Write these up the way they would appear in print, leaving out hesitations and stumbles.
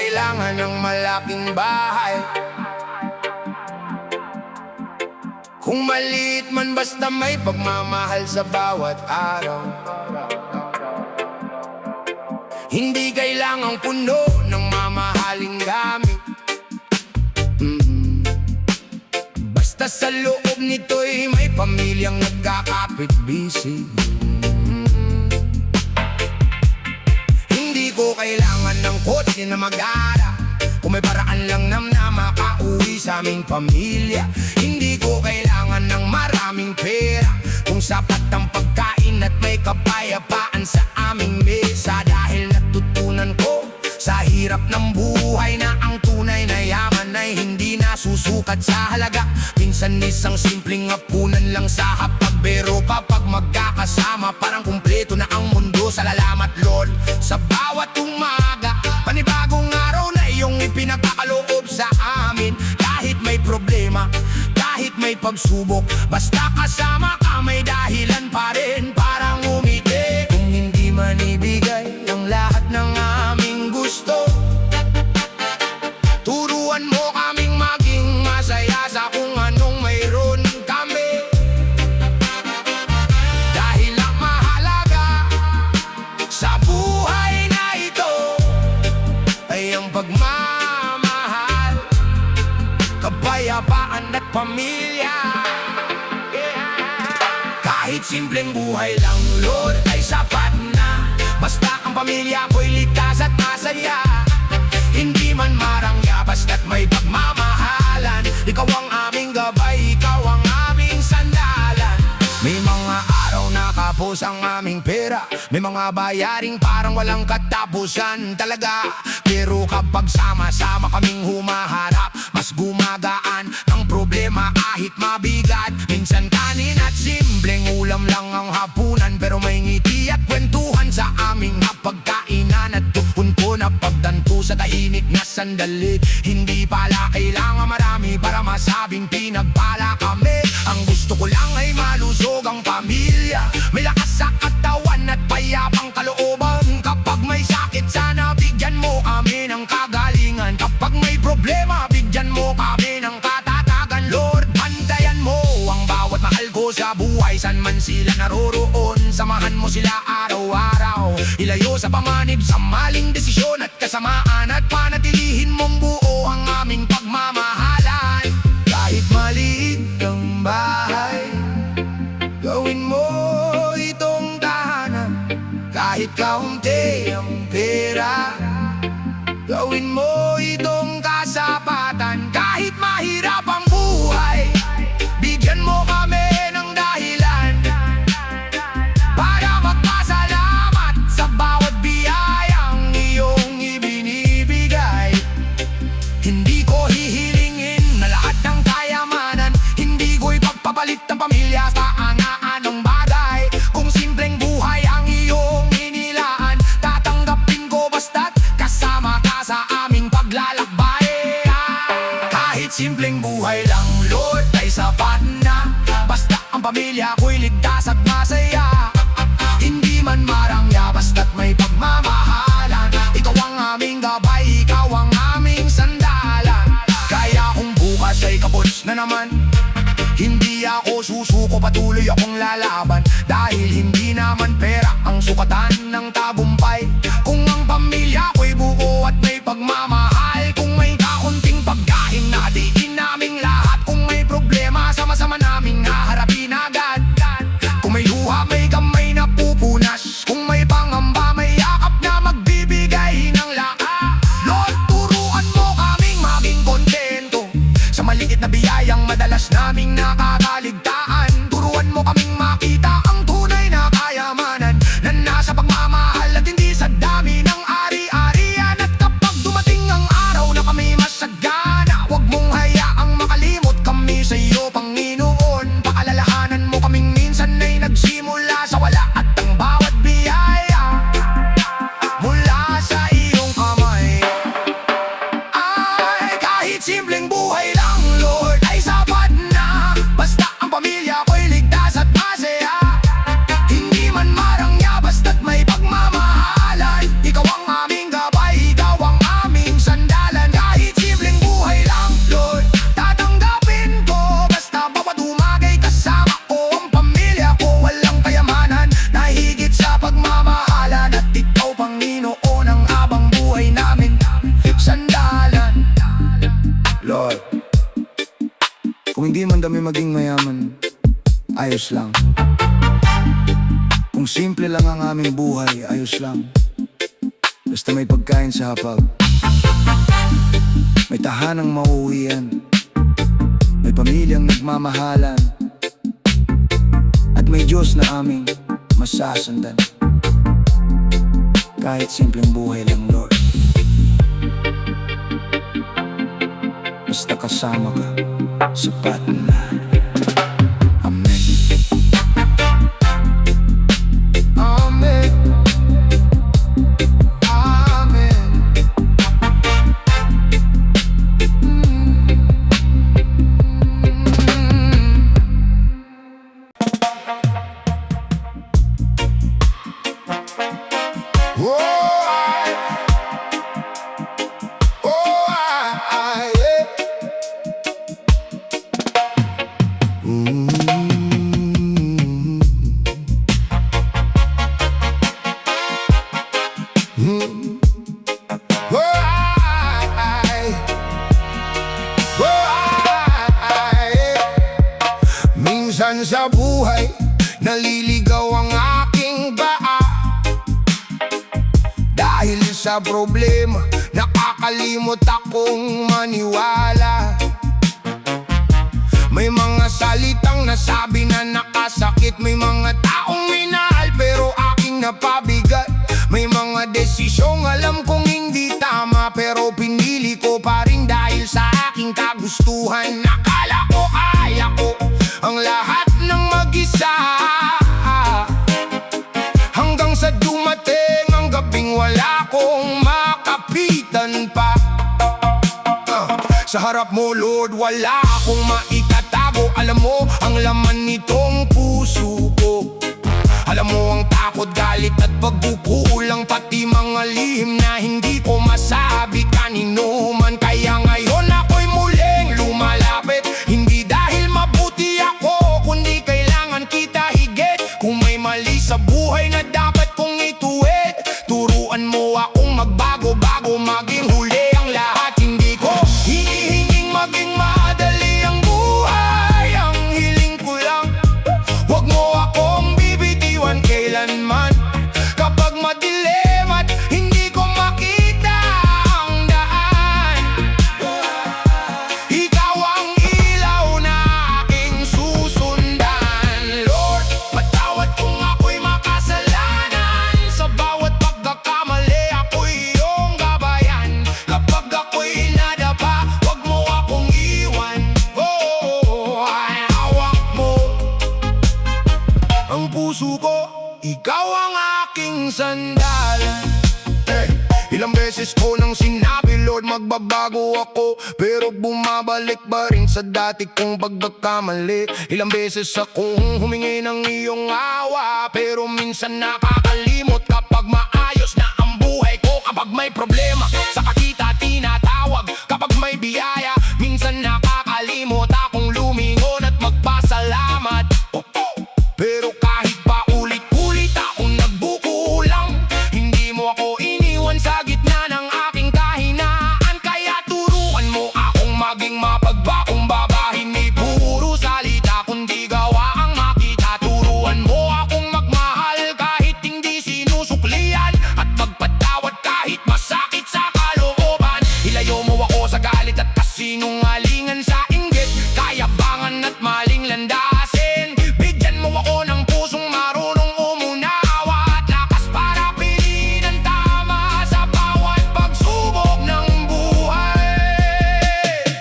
kailangan ng malaking bahay. Kung maliit man basta may pagmamahal sa bawat araw. Hindi kailangang puno ng mamahaling gamit. Basta sa loob nito'y may pamilyang nagkakapit-bisig. Hindi ko kailangan ng kotse na mag-ara, kung may paraan lang na makauwi sa aming pamilya. Hindi ko kailangan ng maraming pera, kung sapat ang pagkain at may kapayapaan sa aming mesa. Dahil natutunan ko sa hirap ng buhay na ang tunay na yaman ay hindi nasusukat sa halaga. Minsan isang simpleng hapunan lang sa hapag, pero kapag magkakasama parang kumpleto na ang mundo. Salamat Lord sa bawat umaga, panibagong araw na iyong ipinagkakaloob sa amin. Kahit may problema, kahit may pagsubok, basta kasama ka may dahilan pa rin parang umiti. Kung hindi man ibigay ang lahat ng aming gusto, turuan mo kaming maging masaya sa kung anong mayroon kami. Dahil ang mahalaga sa buhay na ito ay ang pagmamahal, kapayapaan at pamilya. Kahit simpleng buhay lang, Lord, ay sapat na. Basta ang pamilya ko'y ligtas at masaya. Hindi man marangya, basta't may pagmamahalan. Ikaw ang aming gabay, ikaw ang aming sandalan. May mga araw na kapos ang aming pera, may mga bayaring parang walang katapusan talaga. Pero kapag sama-sama kaming humaharap, mas gumagaan ang problema kahit mabigat. Minsan kanin at simpleng ulam lang ang hapunan, pero may ngiti at kwentuhan sa aming hapagkainan. At doon ko napagtanto sa tahimik na sandali, hindi pala kailangan marami para masabing pinagpala kami. Ang gusto ko lang ay malusog ang pamilya, may lakas sa katawan at payapang kalooban. Kapag may sakit, sana bigyan mo kami ng kagalingan. Kapag may problema, bigyan mo kami ng katatagan. Lord, bantayan mo ang bawat mahal ko sa buhay, san man sila naroroon. Samahan mo sila araw-araw, ilayo sa panganib, sa maling desisyon at kasamaan. At panatilihin mong buo ang aming pagmamahalan. Kahit maliit ang bahay, gawin mo itong tahanan. Kahit kaunti ang pera, gawin mo itong kasapatan. Kahit mahirap ang buhay, bigyan mo kami ng dahilan para magpasalamat sa bawat biyayang iyong ibinibigay. Hindi ko hihilingin na lahat ng kayamanan, hindi ko ipagpapalit ng pamilya sa angaan bagay. Kung simpleng buhay ang iyong inilaan, tatanggapin ko basta't kasama ka sa aming paglalakbay. Kahit simpleng buhay lang, Lord, ay sapat na. Basta ang pamilya ko'y ligtas at masaya. Hindi man marangya, basta't may pagmamahalan. Ikaw ang aming gabay, ikaw ang aming sandalan. Kaya kung bukas ay kapots na naman, hindi ako susuko, patuloy akong lalaban. Dahil hindi naman pera ang sukatan ng tagumpay. Kung ang pamilya ko'y buo at may pagmamahal, kung may kaunting pagkain na diin naming lahat. Kung may problema, sama-sama naming haharapin agad. Kung may luha, may kamay na pupunas. Kung may pangamba, may yakap na magbibigay ng lakas. Lord, turuan mo kaming maging kontento sa maliit na biyayang madalas naming nakakaligtaan. Turuan mo kaming makita ang tunay na kayamanan na nasa pagmamahal at Kung hindi man kami maging mayaman, ayos lang. Kung simple lang ang aming buhay, ayos lang. Basta may pagkain sa hapag, may tahanang mauuwian, may pamilyang nagmamahalan, at may Diyos na aming masasandan. Kahit simpleng buhay lang, Lord, basta kasama ka, sapat na. Amen. Amen. Amen. Minsan sa buhay, naliligaw ang aking paa. Dahil sa problema, nakakalimot akong maniwala. May mga salitang nasabi na nakasakit, may mga taong minahal pero aking napabigat. May mga desisyong alam kong hindi tama, pero pinili ko pa rin dahil sa aking kagustuhan. Nakala ko ay ako ang lahat ng mag-isa, hanggang sa dumating ang gabing wala kong makapitan pa. Sa harap mo, Lord, wala akong maitatago. Alam mo ang laman nitong puso ko. Alam mo ang takot, galit at pagkukulang, pati mga lihim na hindi ko masabi kanino man. Kaya ngayon ako'y muling lumalapit, hindi dahil mabuti ako, kundi kailangan kita higit. Kung may mali sa buhay na dapat kong ituwid, turuan mo akong magbago-bago, maging huli ang lahat. Hindi ko hinihinging maging madali ang buhay, ang hiling ko lang, huwag mo akong bibitiwan kailanman. Kapag madilim at hindi ko makita ang daan, ikaw ang ilaw na aking susundan. Lord, patawad kung ako'y makasalanan, sa bawat pagkakamali ako'y iyong gabayan. Kapag ako'y nadapa, huwag mo akong iwan. Oh, hawak mo ang puso ko, ikaw ang aking sandalan. Ilang beses ko nang sinabi, Lord, magbabago ako, pero bumabalik pa rin sa dati kong pagkakamali. Ilang beses akong humingi ng iyong awa, pero minsan nakakalimot kapag maayos na ang buhay ko. Kapag may problema, saka kita tinatawag. Kapag may biyaya, minsan nakakalimot akong lumingon at magpasalamat. Pero kahit pa ulit-ulit akong nagbukulang, hindi mo ako iniwan sa gitna ng aking kahinaan. Kaya turuan mo akong maging mapagpakumbaba, hindi puro salita kundi gawa ang makita. Turuan mo akong magmahal kahit hindi sinusuklian, at magpatawad kahit masakit sa kalooban. Ilayo mo ako sa galit at kasinungalingan, sa inggit, kayabangan at maling landasin. Bigyan mo ako ng pusong marunong umunawa at lakas para piliin ang tama sa bawat pagsubok ng buhay.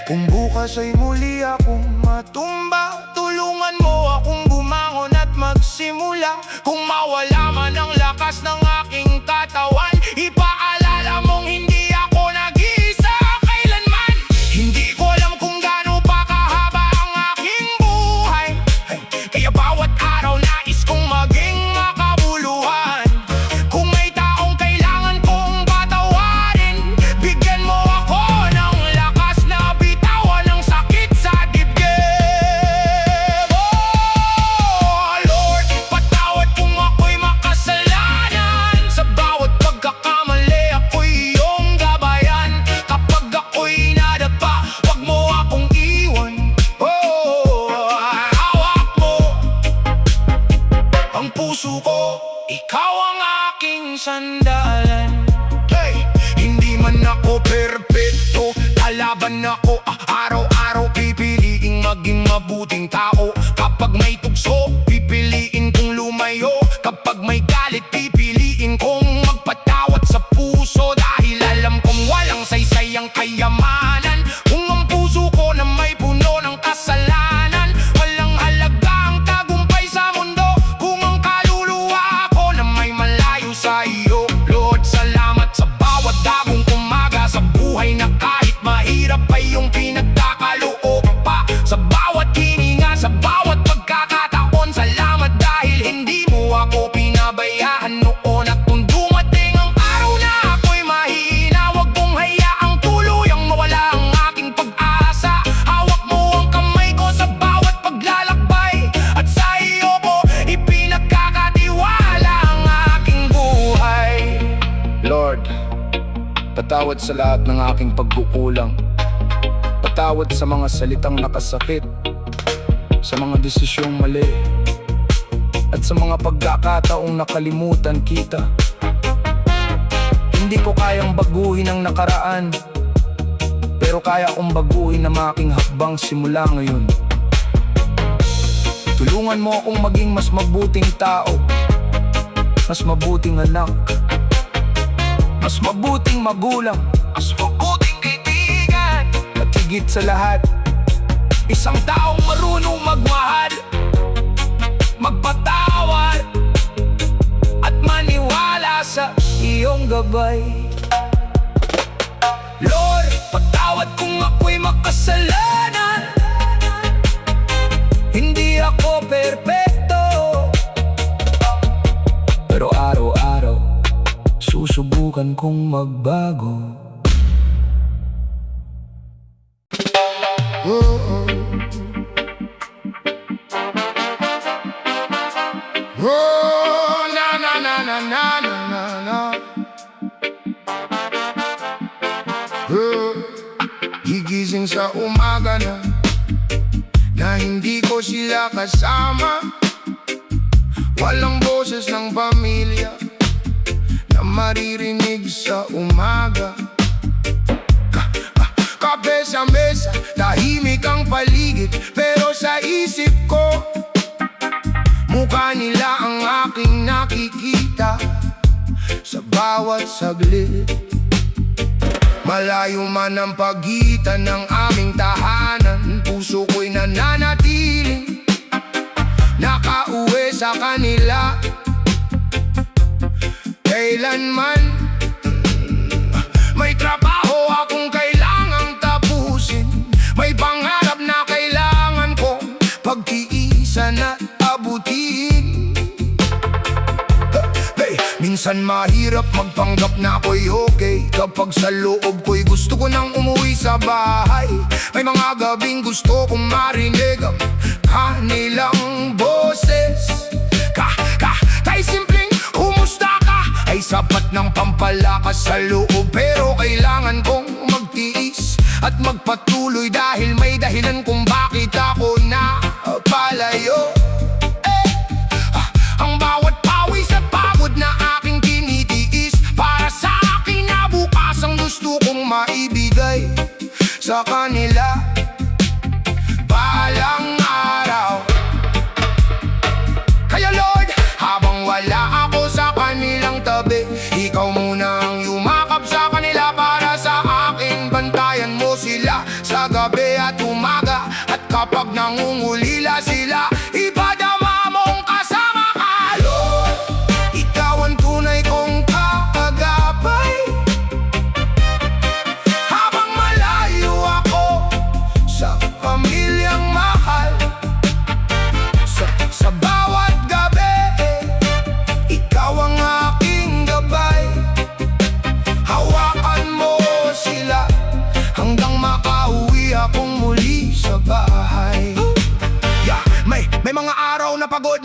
Kung bukas ay muli akong matumba, tulungan mo akong bumangon at magsimula. Kung mawala man ang lakas ng aking katawan, ipaalala mong hindi ako nag-iisa kailanman. Hindi ko alam kung gaano pa kahaba ang aking buhay, kaya bawat araw nais kong maging makabuluhan. Kung may taong kailangan kong patawarin, bigyan mo ako ng lakas na bitawan ang sakit Lalaban ako, araw-araw pipiliing maging mabuting tao. Kapag may tugso, pipiliin kong lumayo. Kapag may galit, pipiliin kong magpatawad sa puso. Dahil alam kong walang saysay ang kayamanan kung ang puso ko na may puno ng kasalanan. Walang halaga ang tagumpay sa mundo kung ang kaluluwa ko na may malayo sa iyo. Lord, salamat sa bawat dagong umaga sa buhay na kahit mahirap ay iyong pinagkakaloob pa. Sa bawat hininga, sa bawat pagkakataon, salamat dahil hindi mo ako pinabayaan noon. At kung dumating ang araw na ako'y mahina, huwag mong hayaang tuluyang mawala ang aking pag-asa. Hawak mo ang kamay ko sa bawat paglalakbay, at sa iyo ko ipinagkakatiwala ang aking buhay. Lord, patawad sa lahat ng aking pagkukulang. Patawad sa mga salitang nakasakit, sa mga desisyong mali, at sa mga pagkakataong nakalimutan kita. Hindi ko kayang baguhin ang nakaraan, pero kaya kong baguhin ang aking hakbang simula ngayon. Tulungan mo akong maging mas mabuting tao, mas mabuting anak, mas mabuting magulang, mas mabuting kaibigan, at higit sa lahat, isang taong marunong magmahal, magpatawad, at maniwala sa iyong gabay. Lord, patawad kung ako'y makasalanan. Hindi ako perpekto, pero araw-araw susubukan kong magbago. Oh, na na na na na na na na. Gigising sa umaga na hindi ko sila kasama. Walang boses ng pamilya na maririnig sa umaga. Kape sa mesa, tahimik ang paligid, pero sa isip ko mukha nila ang aking nakikita sa bawat saglit. Malayo man ang pagitan ng aming tahanan, puso ko'y nananatiling nakauwi sa kanila. Kailanman may trabaho akong kailangang tapusin, may pangarap na kailangan kong pagtiisan at abutin. Minsan mahirap magpanggap na ako'y okay, kapag sa loob ko'y gusto ko nang umuwi sa bahay. May mga gabing gusto kong marinig ang kanilang boses. Kahit simpleng humusta ka ay sapat ng pampalakas sa loob. Pero kailangan kong magtiis at magpatuloy dahil may dahilan kung bakit ako napalayo. Ang bawat pawis at pagod na aking tinitiis, para sa akin na bukas ang gusto kong maibigay sa kanila balang araw. Kaya Lord, habang wala ako sa kanilang tabi, ikaw muna ang yumakap sa kanila para sa akin. Bantayan mo sila sa gabi at umaga, at kapag nangungulila sila, ipadama mong kasama ka. Lord, ikaw ang tunay kong kaagapay. Habang malayo ako sa pamilyang mahal, sa bawat gabi, ikaw ang aking gabay. Hawakan mo sila hanggang makauwi akong muli sa bahay. May mga araw na pagod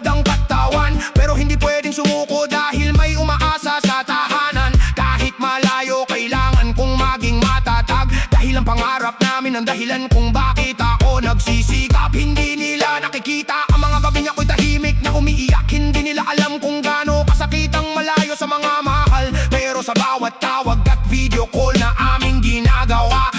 ang katawan, pero hindi pwedeng sumuko dahil may umaasa sa tahanan. Kahit malayo, kailangan kong maging matatag, dahil ang pangarap namin ang dahilan kung bakit ako nagsisikap. Hindi nila nakikita ang mga gabing ako'y tahimik na umiiyak. Hindi nila alam kung gaano kasakit ang malayo sa mga mahal, pero sa bawat tawag at video call na aming ginagawa,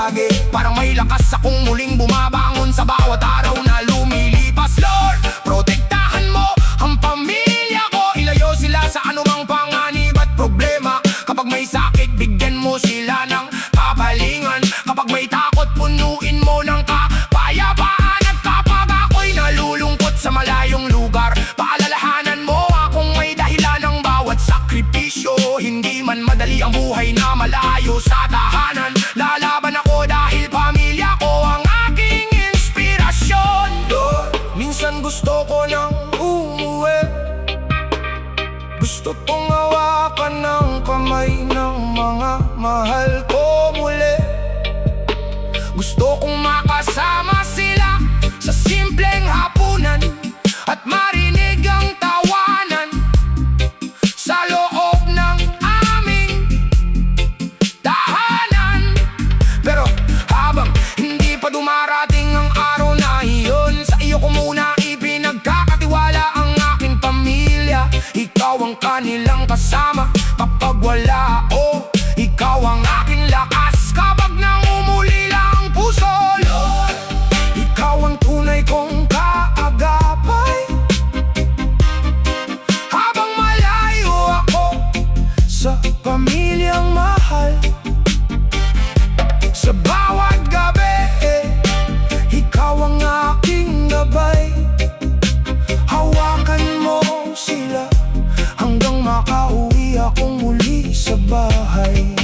lagi. Parang may lakas akong muling bumabangon sa bawat araw na lumilipas. Lord, protektahan mo ang pamilya ko. Ilayo sila sa anumang panganib at problema. Kapag may sakit, bigyan mo sila ng kapalingan. Kapag may takot, punuin mo ng kapayapaan. At kapag ako'y nalulungkot sa malayong lugar, paalalahanan mo akong may dahilan ng bawat sakripisyo. Hindi man madali ang buhay na malayo sa tahanan, lalaban ako dahil pamilya ko ang aking inspirasyon. Lord, minsan gusto ko nang umuwi, gusto kong hawakan ng kamay ng mga mahal ko muli. Gusto kong makasama sila sa simpleng hapunan at marinig ang tawanan sa loob ng aming tahanan. Pero habang hindi pa dumarating ang araw na iyon, sa iyo ko muna ipinagkakatiwala ang aking pamilya. Ikaw ang kanilang kasama kapag wala ako. Ikaw ang aking lakas kapag nangumulila ang puso. Lord, ikaw ang tunay kong kaagapay habang malayo ako sa pamilyang mahal. Sa bawat gabi, ikaw ang aking gabay. Hawakan mo sila hanggang makauwi akong muli sa bahay.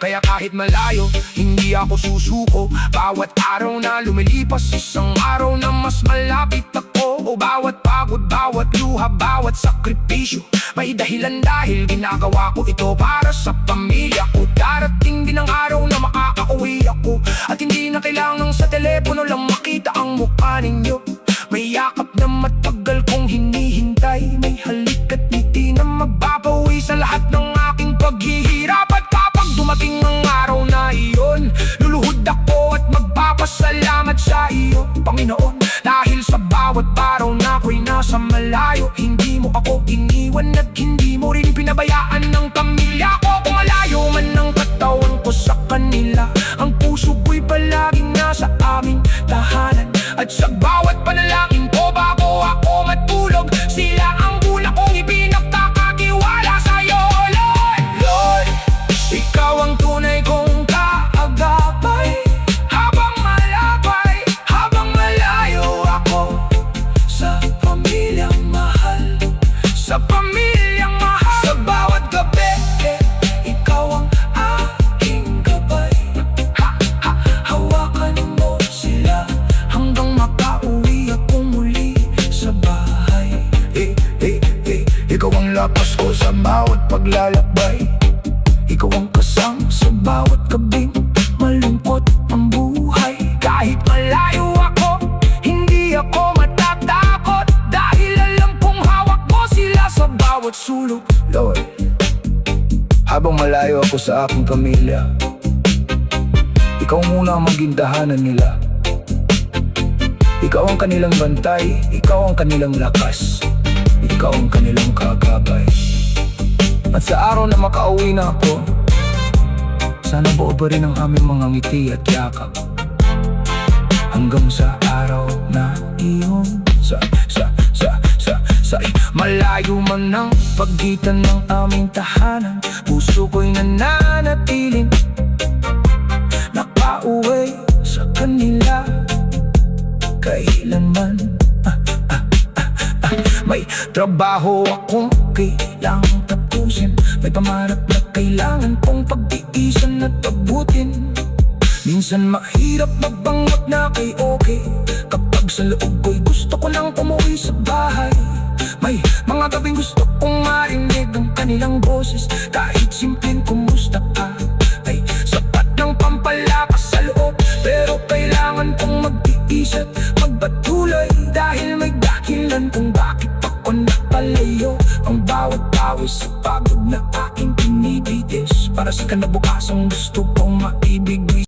Kaya kahit malayo, hindi ako susuko. Bawat araw na lumilipas, isang araw na mas malapit ako. O bawat pagod, bawat luha, bawat sakripisyo, may dahilan dahil ginagawa ko ito para sa pamilya ko. Darating din ang araw na makakauwi ako, at hindi na kailangang sa telepono lang makita ang mukha ninyo. May yakap na matagal kong hinihintay, may halik at ngiti na magbabawi sa lahat ng aking paghihirap. At kapag dumating ang araw na iyon, luluhod ako at magpapasalamat sa iyo, Panginoon. Dahil sa bawat araw na ako'y nasa malayo, hindi mo ako iniwan at hindi mo rin pinabayaan ng pamilya ko. Kung malayo man ang katawan ko sa kanila, ang puso ko'y palaging nasa aming tahanan. At sa bawat panalangin ko bago ako matulog, sila ang bulak kong ipinagkakatiwala sa'yo. Lord, Lord, ikaw ang tunay kong kaagapay habang malabay, habang malayo ako sa pamilyang mahal. Sa pamilyang mahal. Sa bawat gabi, ikaw ang aking gabay. Hawakan mo sila hanggang makauwi ako muli sa bahay. Ikaw ang lakas ko sa bawat paglalakbay. Ikaw ang kasama sa bawat gabing malungkot ang buhay. Kahit malayo ako, hindi ako matatakot, dahil alam kong hawak mo sila sa bawat sulok. Lord, habang malayo ako sa aking pamilya, ikaw muna ang maging tahanan nila. Ikaw ang kanilang bantay, ikaw ang kanilang lakas, ikaw ang kanilang kagabay. At sa araw na makauwi na ako, sana buo pa rin ang aming mga ngiti at yakap. Hanggang sa araw na iyon, malayo man ang pagitan ng aming tahanan, puso ko'y nananatiling nakauwi sa kanila. Kailanman may trabaho akong kailangang tapusin, may pangarap na kailangan kong pagtiisan at abutin. Minsan mahirap magbangot na kay okay, kapag sa loob ko'y gusto ko nang umuwi sa bahay. May mga gabing gusto kong marinig ang kanilang boses, kahit simpleng kumusta ka ay sapat ng pampalakas sa loob. Pero kailangan kong magtiis at magpatuloy, dahil may dahilan kung bakit ako napalayo. Ang bawat pawis sa pagod na aking binibitis, para sa kinabukasan gusto kong maibigay.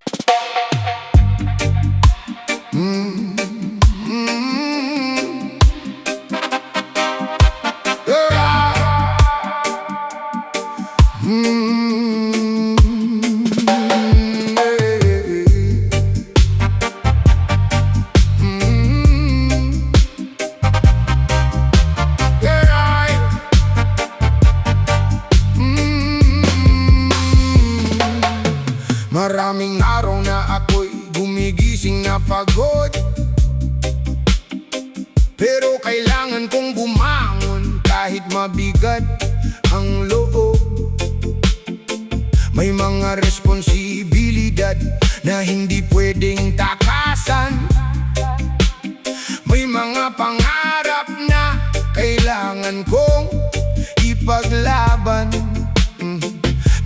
Maraming araw na ako'y gumigising na pagod, pero kailangan kong bumangon kahit mabigat ang loob. May mga responsibilidad na hindi pwedeng takasan. May mga pangarap na kailangan kong ipaglaban.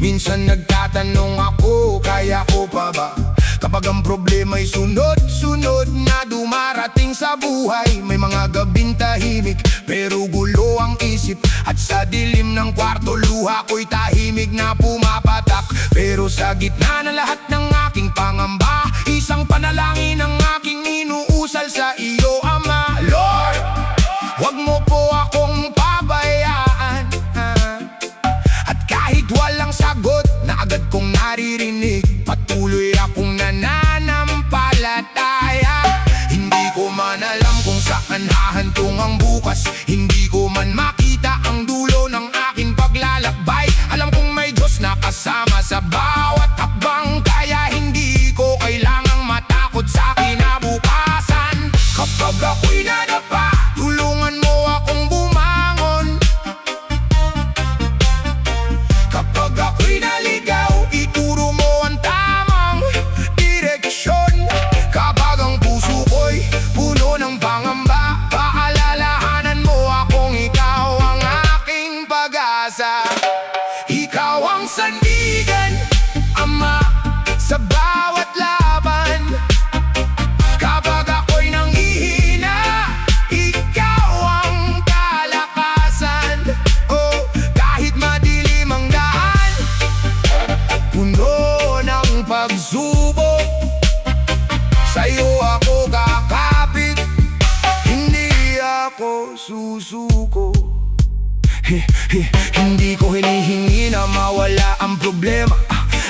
Minsan nagtatanong ako, kaya ko pa ba? Kapag ang problema'y sunod-sunod na dumarating sa buhay. May mga gabing tahimik, pero gulo ang isip. At sa dilim ng kwarto, luha ko'y tahimik na pumapatak. Pero sa gitna ng lahat ng aking pangamba, isang panalangin ang aking inuusal sa iyo, Ama. Lord, wag mo po akong pabayaan. At kahit walang sagot na agad kong naririnig, patuloy akong nananampalataya. Hindi ko man alam kung saan hahantong ang bukas, hindi ko man makita ang dulo ng aking paglalakbay. Alam kong may Diyos na kasama sa bawat hakbang, kaya hindi ko kailangang matakot sa kinabukasan. Kapag ako'y nadapa, tulungan mo akong bumangon. Kapag ako'y naligaw, ituro mo ang tamang direksyon. Kapag ang puso ko'y puno ng pangamba, paalalahanan mo akong ikaw ang aking pag-asa. Ikaw ang sandigan, Ama, sa bawat laban. Kapag ako'y nanghihina, ikaw ang kalakasan. Oh, kahit madilim ang daan, puno ng pagsubok, sa'yo ako kakapit, hindi ako susuko. Hindi ko hinihingi na mawala ang problema.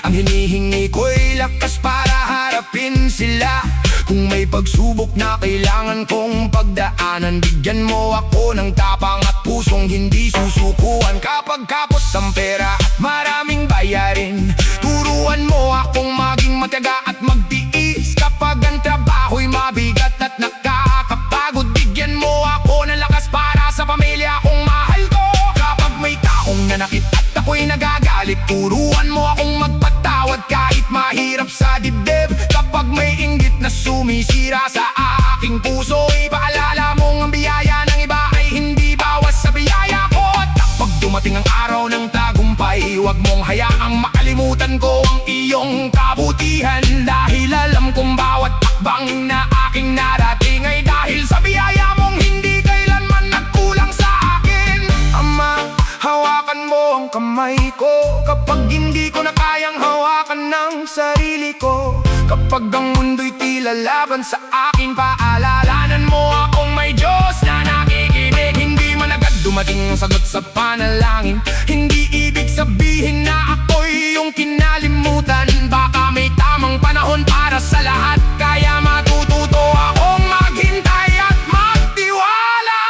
Ang hinihingi ko'y lakas para harapin sila. Kung may pagsubok na kailangan kong pagdaanan, bigyan mo ako ng tapang at pusong hindi susukuan. Kapag kapos ang pera at maraming bayarin, turuan mo akong maging matiyaga at magtiis. Kapag ang trabaho'y mabigat at nakakapagod, bigyan mo ako ng lakas para sa pamilya kong mahal ko. Kapag may taong nanakit at ako'y nagagalit, turuan mo akong magpatawad kahit mahirap sa dibdib. Kapag may inggit na sumisira sa aking puso, ipaalala mong ang biyaya ng iba ay hindi bawas sa biyaya ko. At kapag dumating ang araw ng tagumpay, huwag mong hayaang makalimutan ko ang iyong kabutihan. Dahil alam kong bawat takbang na aking narating ay dahil sa biyaya mong hindi kailanman nagkulang sa akin. Ama, hawakan mo ang kamay ko kapag hindi ko na kayang hawakan ng sarili ko. Kapag ang mundo'y tila laban sa akin, paalalanan mo akong may Diyos na nakikinig. Hindi man agad dumating ang sagot sa panalangin, hindi ibig sabihin na ako'y iyong kinalimutan. Baka may tamang panahon para sa lahat, kaya matututo akong maghintay at magtiwala.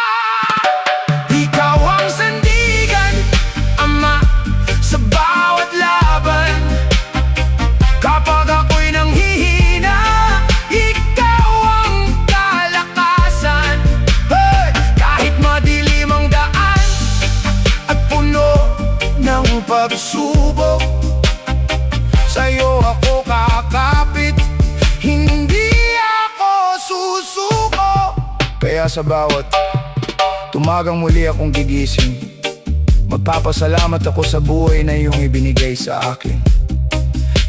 Ikaw ang sandigan, Ama, sa bawat laban. Kapag ako'y nanghihina, ikaw ang kalakasan. Hey! Kahit madilim ang daan at puno ng pagsubok, sa'yo ako kakapit, hindi ako susuko. Kaya sa bawat tumagang muli akong gigising, magpapasalamat ako sa buhay na iyong ibinigay sa akin.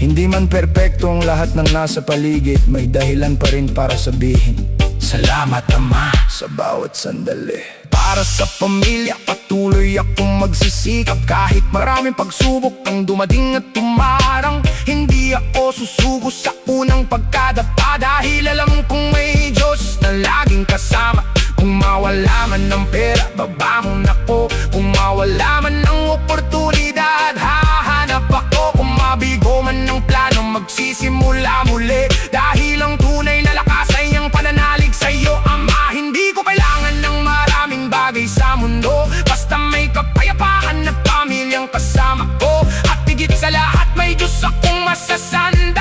Hindi man perpekto ang lahat ng nasa paligid, may dahilan pa rin para sabihin salamat, Ama, sa bawat sandali. Para sa pamilya, patuloy akong magsisikap. Kahit maraming pagsubok ang dumating at tumarang, hindi ako susuko sa unang pagkadapa. Dahil alam kong may Diyos na laging kasama. Kung mawala man ng pera, babangon ako. Kung mawala man ng oportunidad, hahanap ako. Kung mabigo man ng plano, magsisimula muli. Dahil ang tunay na lakas ay ang pananalig sa'yo, Ama. Hindi ko kailangan ng maraming bagay sa mundo, basta may kapayapaan na pamilyang kasama ko. At higit sa lahat, may Diyos akong masasanda.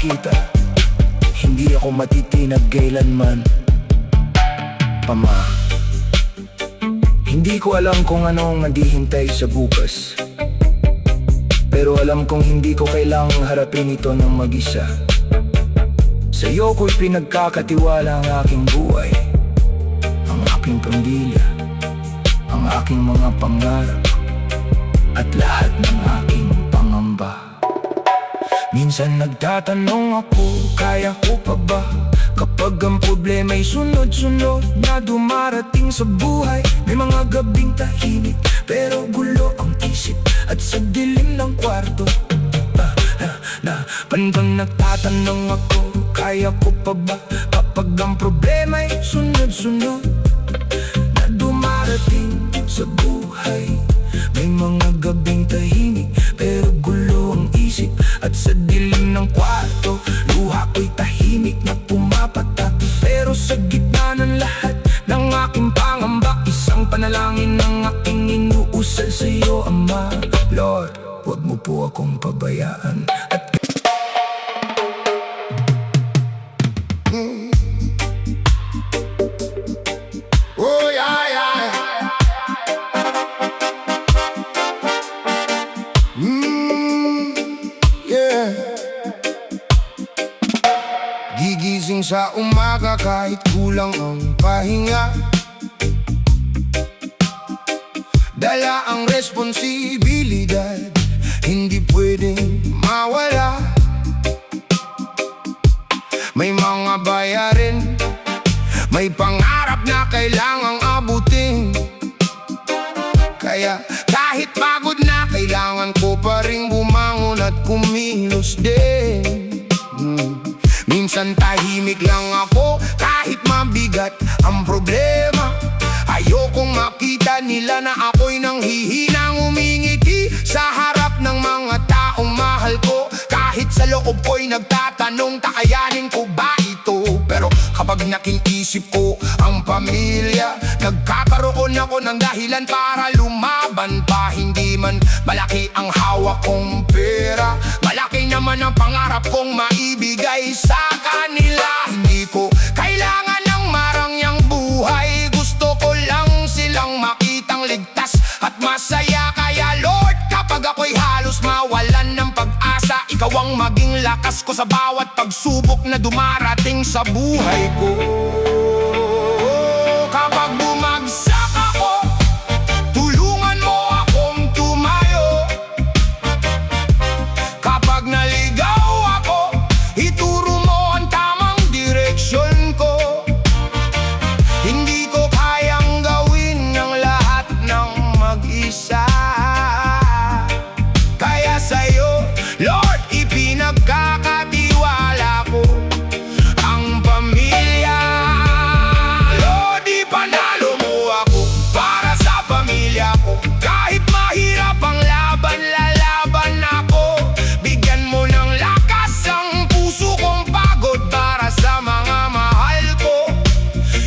kita, hindi ako matitinag kailanman. Pama, hindi ko alam kung ano ang naghihintay sa bukas, pero alam kong hindi ko kailangang harapin ito ng mag-isa. Sa'yo ko'y pinagkakatiwala ang aking buhay, ang aking pamilya, ang aking mga pangarap, at lahat ng aking pangamba. Minsan nagtatanong ako, kaya ko pa ba? Kapag ang problema'y sunod-sunod na dumarating sa buhay, may mga gabing tahimik pero gulo ang isip, at sa dilim ng kwarto Pandang nagtatanong ako, kaya ko pa ba? Kapag ang problema'y sunod-sunod na dumarating sa buhay, may mga gabing tahimik pero gulo ang isip, at sa dilim ng kwarto luha ko'y tahimik na pumapatak. Pero sa gitna ng lahat ng aking pangamba, isang panalangin ng aking inuusal sa'yo, Ama. Lord, huwag mo po akong pabayaan. At Oh yeah, yeah. Yeah. Gigising sa umaga kahit kulang ang pahinga, dala ang responsibilidad, hindi pwedeng mawala. May mga bayarin, may pangarap na kailangang abutin, kaya kahit pagod na, kailangan ko pa ring bumangon at kumilos din. Minsan tahimik lang ako kahit mabigat ang problema. Ayokong makita nila na ako'y nanghihinang umingiti sa harap ng mga taong mahal ko. Kahit sa loob ko'y nagtatanong, takayanin ko ba ito? Pero kapag nakiisip ko ang pamilya, nagkakaroon ako ng dahilan para lumaban pa. Hindi man malaki ang hawak kong pera, malaki naman ang pangarap kong maibigay sa kanila. Hindi ko kailangan ng marangyang buhay, gusto ko lang silang makitang ligtas at masaya. Kaya Lord, kapag ako'y halos mawalan ng pag-asa, ikaw ang maging lakas ko sa bawat pagsubok na dumarating sa buhay ko. Kapag bumagsak ako, tulungan mo akong tumayo. Kapag naligaw ako, ituro mo ang tamang direksyon ko. Hindi ko kayang gawin ang lahat ng mag-isa, kaya sa'yo, Lord, ipinagkakatiwala ko ang pamilya. Lord, ipanalo mo ako para sa pamilya ko. Kahit mahirap ang laban, lalaban ako. Bigyan mo ng lakas ang puso kong pagod para sa mga mahal ko.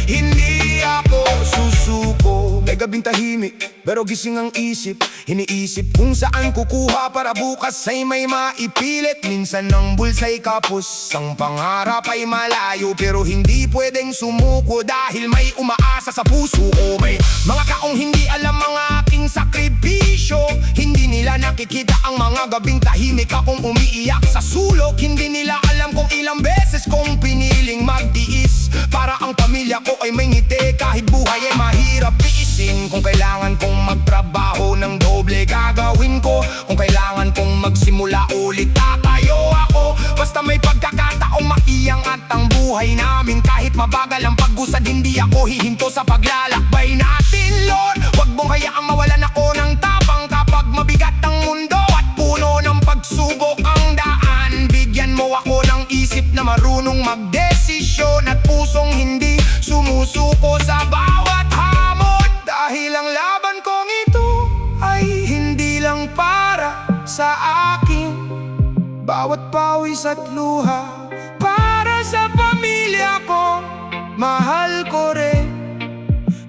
Hindi ako susuko. May gabing tahimik pero gising ang isip, iniisip kung saan kukuha para bukas ay may maipilit. Minsan ang bulsa'y kapos, ang pangarap ay malayo, pero hindi pwedeng sumuko dahil may umaasa sa puso ko. May mga taong hindi alam ang aking sakripisyo, hindi nila nakikita ang mga gabing tahimik akong umiiyak sa sulok. Hindi nila alam kung ilang beses kong piniling magtiis para ang pamilya ko ay may ngiti. Kahit buhay ay mahirap tiisin, kung kailangan kong magtrabaho ng doble, gagawin ko. Kung kailangan kong magsimula ulit, tatayo ako. Basta may pagkakataong maiangat ang buhay namin. Kahit mabagal ang pag-usad, hindi ako hihinto sa paglalakbay natin. Lord, wag mong hayaang mawalan ako ng tapang kapag mabigat ang mundo at puno ng pagsubok ang daan. Bigyan mo ako ng isip na marunong magdesisyon at pusong hindi sumusuko sa bawat hamon. Dahil ang laban kong ito ay hindi lang para sa akin, bawat pawis at luha para sa pamilya ko. Mahal ko rin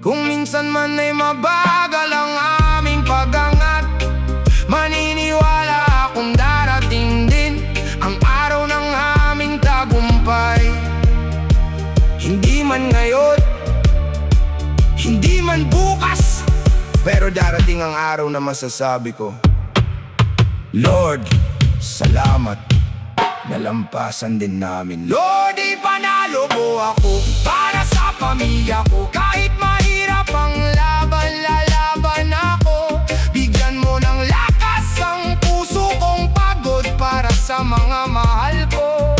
kung minsan man ay mabagal ang aming pag-angat. Maniniwala akong darating din ang araw ng aming darating ang araw na masasabi ko, Lord, salamat, nalampasan din namin. Lord, ipanalo mo ako para sa pamilya ko. Kahit mahirap ang laban, lalaban ako. Bigyan mo ng lakas ang puso kong pagod para sa mga mahal ko.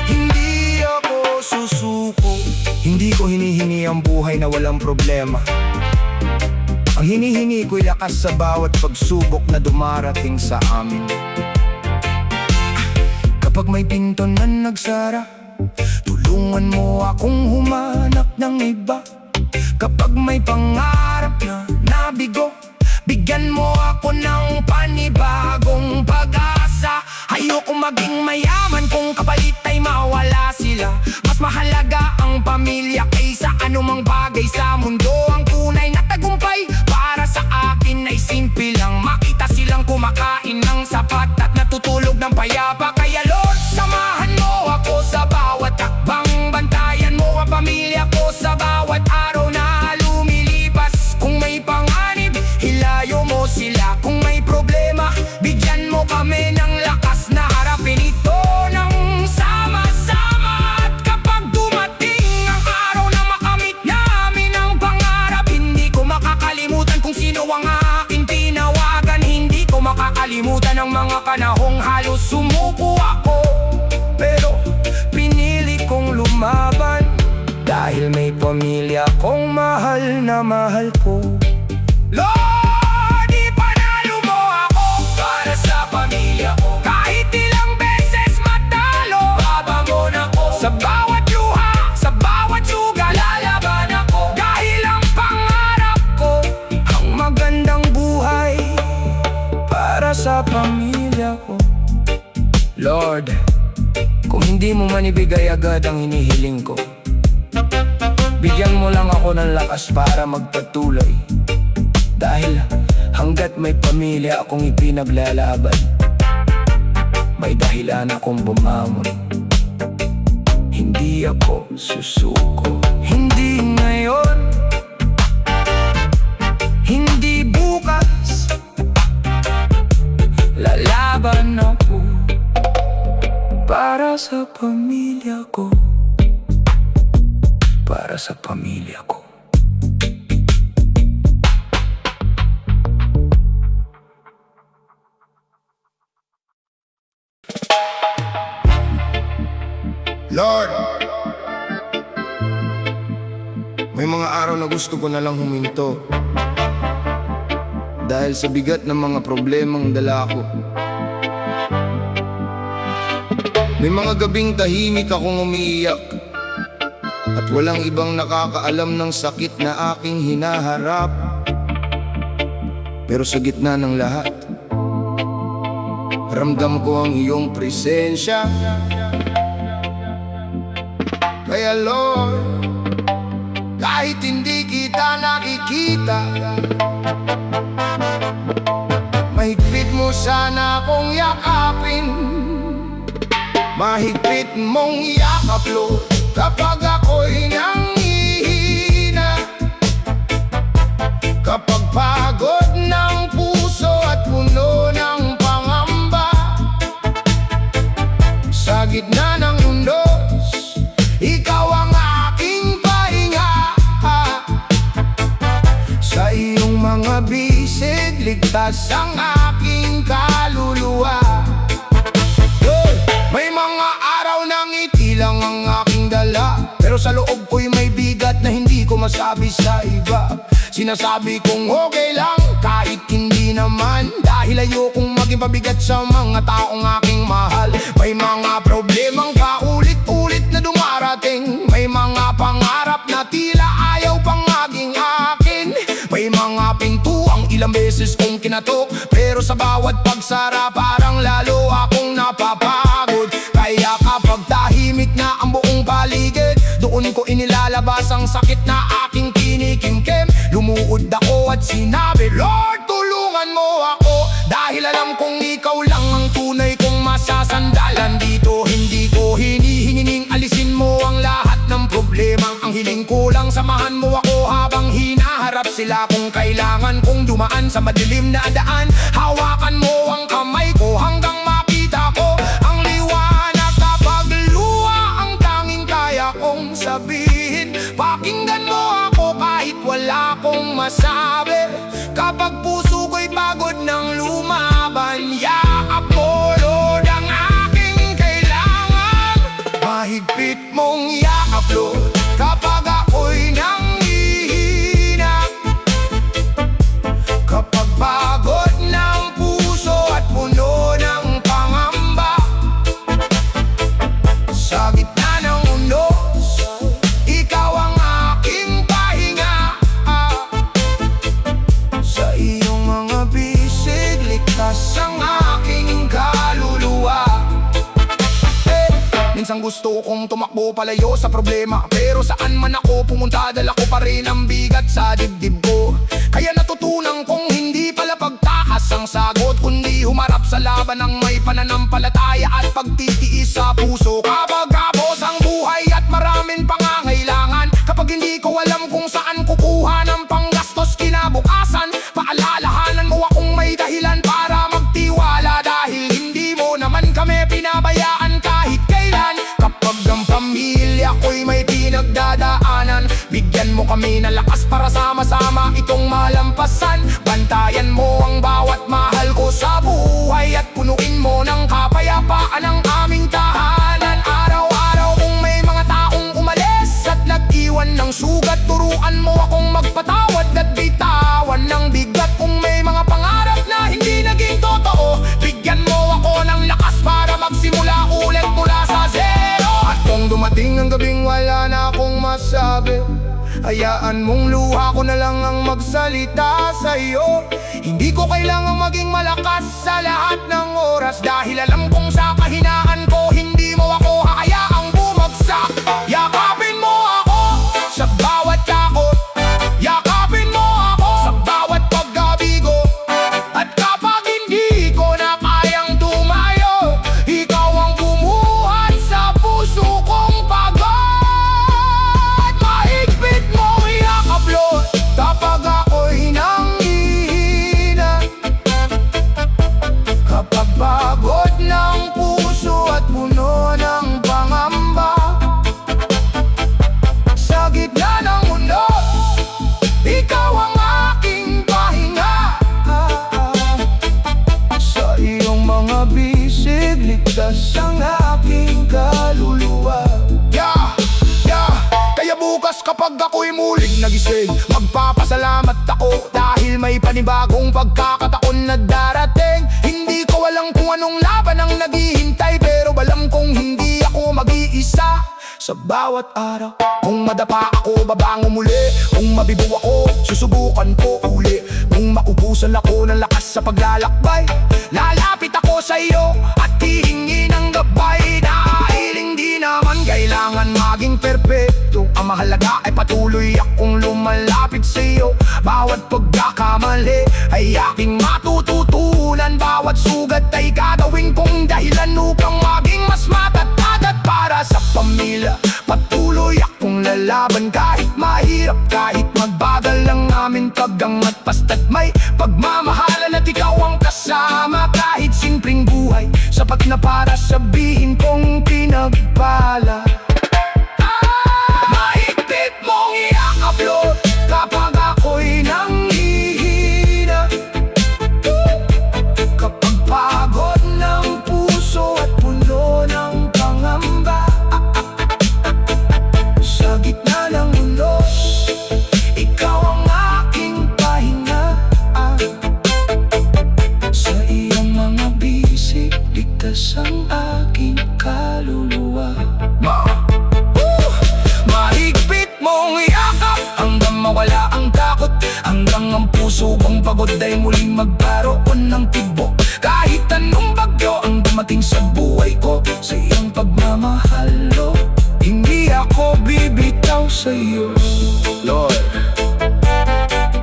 Hindi ako susuko, hindi ko hinihingi ang buhay na walang problema. Ang hinihingi ko'y lakas sa bawat pagsubok na dumarating sa amin. Kapag may pinto na nagsara, tulungan mo akong humanap ng iba. Kapag may pangarap na nabigo, bigyan mo ako ng panibagong pag-asa. Ayoko maging mayaman kung kapalit ay mawala sila. Mas mahalaga ang pamilya kaysa anumang bagay sa mundo. Ang tunay na tagumpay para sa akin ay simple lang. Makita silang kumakain ng sapat at natutulog ng payapa. Kaya Lord, samahan mo ako sa bawat takbang. Bantayan mo ang pamilya ko sa bawat araw na lumilipas. Kung may panganib, hilayo mo sila. Kung may problema, bigyan mo kami ng lakas na harapin ito ng sama-sama. At kapag dumating ang araw na makamit namin ang pangarap, hindi ko makakalimutan kung sino ang aking tinawagan. Hindi ko makakalimutan ang mga panahong halos sumuko ako, pero pinili kong lumaban. Dahil may pamilya kong mahal na mahal ko. Lord, ipanalo mo ako para sa pamilya ko. Kahit ilang beses matalo, babamon ako. Sa bawat luha, sa bawat sugat, lalaban ako. Dahil ang pangarap ko, ang magandang buhay para sa pamilya ko. Lord, kung hindi mo man ibigay agad ang hinihiling ko, bigyan mo lang ako ng lakas para magpatuloy. Dahil hanggat may pamilya akong ipinaglalaban, may dahilan akong bumangon. Hindi ako susuko. Hindi ngayon, hindi bukas, lalaban ako para sa pamilya ko. Para sa pamilya ko. Lord, may mga araw na gusto ko na lang huminto dahil sa bigat ng mga problemang dala ko. May mga gabing tahimik akong umiiyak at walang ibang nakakaalam ng sakit na aking hinaharap. Pero sa gitna ng lahat, ramdam ko ang iyong presensya. Kaya Lord, kahit hindi kita nakikita, mahigpit mo sana akong yakapin. Mahigpit mong yakap, Lord, kapag ako'y nanghihina. Kapag pagod ng puso at puno ng pangamba, sa gitna ng undos, ikaw ang aking pahinga. Sa iyong mga bisig, ligtas ang aking kaluluwa. May mga araw na ngiti lang ang aking dala, pero sa loob ko'y may bigat na hindi ko masabi sa iba. Sinasabi kong okay lang, kahit hindi naman, dahil ayokong maging pabigat sa mga taong aking mahal. May mga problemang paulit-ulit na dumarating, may mga pangarap na tila ayaw pang maging akin. May mga pintuang ilang beses kong kinatok, pero sa bawat pagsara parang lalo akong napapagod. Kaya kapag tahimik na ang buong paligid, doon ko inilalabas ang sakit na aking kinikimkim. Lumuhod ako at sinabi, Lord, tulungan mo ako, dahil alam kong ikaw lang ang tunay kong masasandalan dito. Hindi ko hinihinging alisin mo ang lahat ng problema. Ang hiling ko lang, samahan mo ako habang hinaharap sila kung kailangan kong dumaan sa madilim na daan. Hawakan mo ang kamay ko hanggang makita ko ang liwanag. Kapag luha ang tanging kaya kong sabihin, pakinggan mo ako kahit wala akong masabi. Kapag puso ko'y pagod ng lumaban, yakap mo Lord ang aking kailangan. Mahigpit mong yakap Lord kapag ako'y nanghihina. Kapag pagod ng puso at puno ng pangamba, sa gitna ng unos, ikaw ang aking pahinga. Sa iyong mga bisig, ligtas ang aking kaluluwa. Minsan gusto kong tumakbo palayo sa problema, pero saan man ako pumunta, dala ko pa rin ang bigat sa dibdib ko. Kaya natutunan kong hindi pala pagtakas ang sagot, kundi humarap sa laban ng may pananampalataya at pagtitiis sa puso. Kapag kapos ang buhay at maraming pangangailangan, kapag hindi ko alam kung saan kukuha ng panggastos kinabukasan, paalalahanan mo akong may dahilan para magtiwala, dahil hindi mo naman kami pinabayaan kahit kailan. Kapag ang pamilya ko'y may pinagdadaanan, bigyan mo kami ng lakas para sama-sama itong malampasan. Bantayan mo ang bawat mahal ko sa buhay at punuin mo ng kapayapaan ang aming tahanan. Araw-araw kung may mga taong umalis at nag-iwan ng sugat, turuan mo akong magpatawad at bitawan ng bigat. Kung may mga pangarap na hindi naging totoo, bigyan mo ako ng lakas para magsimula ulit mula sa zero. At kung dumating ang gabing wala na akong masabi, hayaan mong luha ko na lang ang magsalita sa'yo. Hindi ko kailangang maging malakas sa lahat ng oras, dahil alam kong sa kahinaan ko hindi mo ako hahayaang bumagsak. Yakapin mo ako sa bawat takot, yakapin mo ako sa bawat pagkabigo. At kapag hindi ko na kayang tumayo, ikaw ang bumuhat sa puso kong pagod. Mahigpit mong yakap Lord kapag ako'y nanghihina. Kapag pagod ng puso at puno ng pangamba, sa gitna ng mundo, ikaw ang aking pahinga. Sa iyong mga bisig, ligtas ang aking kaluluwa. Kaya bukas kapag ako'y muling nagising, magpapasalamat ako dahil may panibagong pagkakataon na darating. Hindi ko alam kung anong laban ang naghihintay, pero alam kong hindi ako mag-iisa sa bawat araw. Kung madapa ako, babango muli. Kung mabigo ako, susubukan ko uli. Kung maubusan ako ng lakas sa paglalakbay, lalapit ako sa iyo at hihingi ng gabay. Dahil hindi naman kailangan maging perpekto, ang mahalaga ay patuloy akong lumalapit sa iyo. Bawat pagkakamali ay aking matututunan, bawat sugat ay gagawin kong dahilan upang maging mas matatag. At para sa pamilya, patuloy akong lalaban kahit mahirap, kahit magbagal ang aming tagangat. Basta't may pagmamahalan at ikaw ang kasama, kahit simpleng buhay sapat na para sabihin kong pinagpala. Mahigpit mong yakap Lord kapag ako'y nanghihina. Kapag pagod ng puso at puno ng pangamba, sa gitna ng unos, ikaw ang aking pahinga. Sa iyong mga bisig, ligtas ang aking kaluluwa. Mahigpit mong yakap hanggang mawala ang takot, hanggang ang puso kong pagod ay muling magkaroon ng tibok. Kahit anong bagyo ang dumating sa buhay ko, sa iyong pagmamahal Lord, hindi ako bibitaw sa iyo. Lord,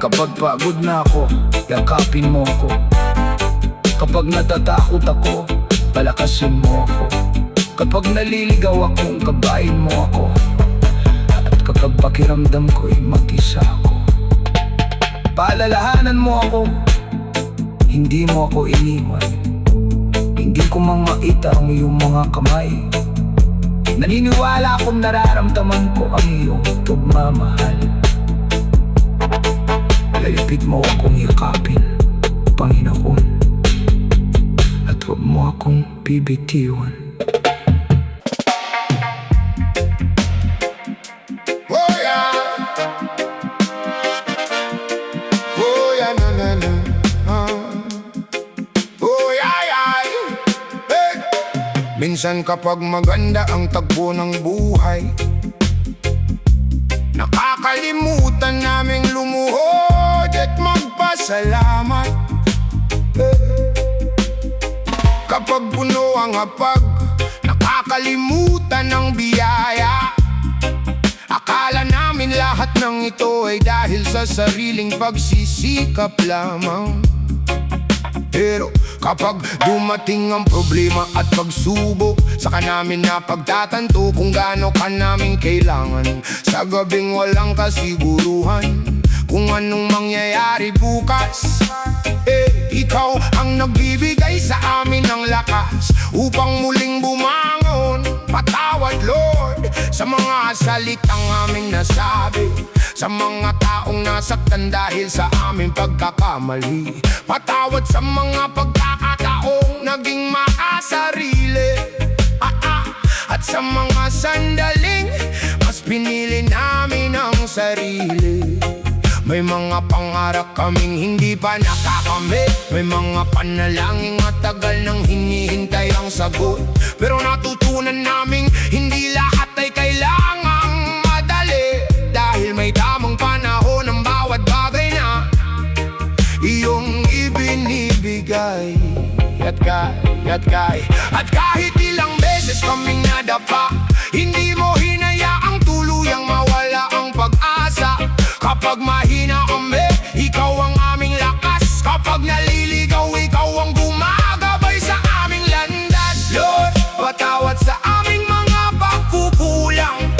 kapag pagod na ako, yakapin mo ako. Kapag natatakot ako, palakasin mo ako. Kapag naliligaw akong kabayin mo ako. At kapag pakiramdam ko'y mag-isa ako, Paalalahanan mo ako, hindi mo ako iniwan. Hindi ko mang makita ang iyong mga kamay. Naniniwala akong nararamdaman ko ang iyong pagmamahal. Lalapit mo akong yakapin, Panginoon, at huwag mo akong bibitiwan. Oh yeah, oh yeah, na na na, oh yeah, yeah. Hey. Minsan kapag maganda ang tagpo ng buhay, nakakalimutan naming lumuhod at magpasalamat. Kapag puno ang hapag, nakakalimutan ang biyaya. Akala namin lahat ng ito ay dahil sa sariling pagsisikap lamang. Pero kapag dumating ang problema at pagsubok, saka namin napagtatanto kung gaano ka namin kailangan. Sa gabing walang kasiguruhan kung anong mangyayari bukas, ikaw ang nagbibigay sa amin ng lakas upang muling bumangon. Patawad, Lord, sa mga salitang aming nasabi, sa mga taong nasaktan dahil sa aming pagkakamali. Patawad sa mga pagkakataong naging makasarili, at sa mga sandaling mas pinili namin ang sarili. May mga pangarap kaming hindi pa nakakamit, may mga panalangin matagal nang hinihintay ang sagot. Pero natutunan naming hindi lahat ay kailangang madali, dahil may tamang panahon ang bawat bagay na iyong ibinibigay. At kahit ilang beses kaming nadapa, hindi mo hinayaang tuluyang mawala ang pag-asa. Kapag mahina kami, ikaw ang aming lakas. Kapag naliligaw, ikaw ang gumagabay sa aming landas. Lord, patawad sa aming mga pagkukulang.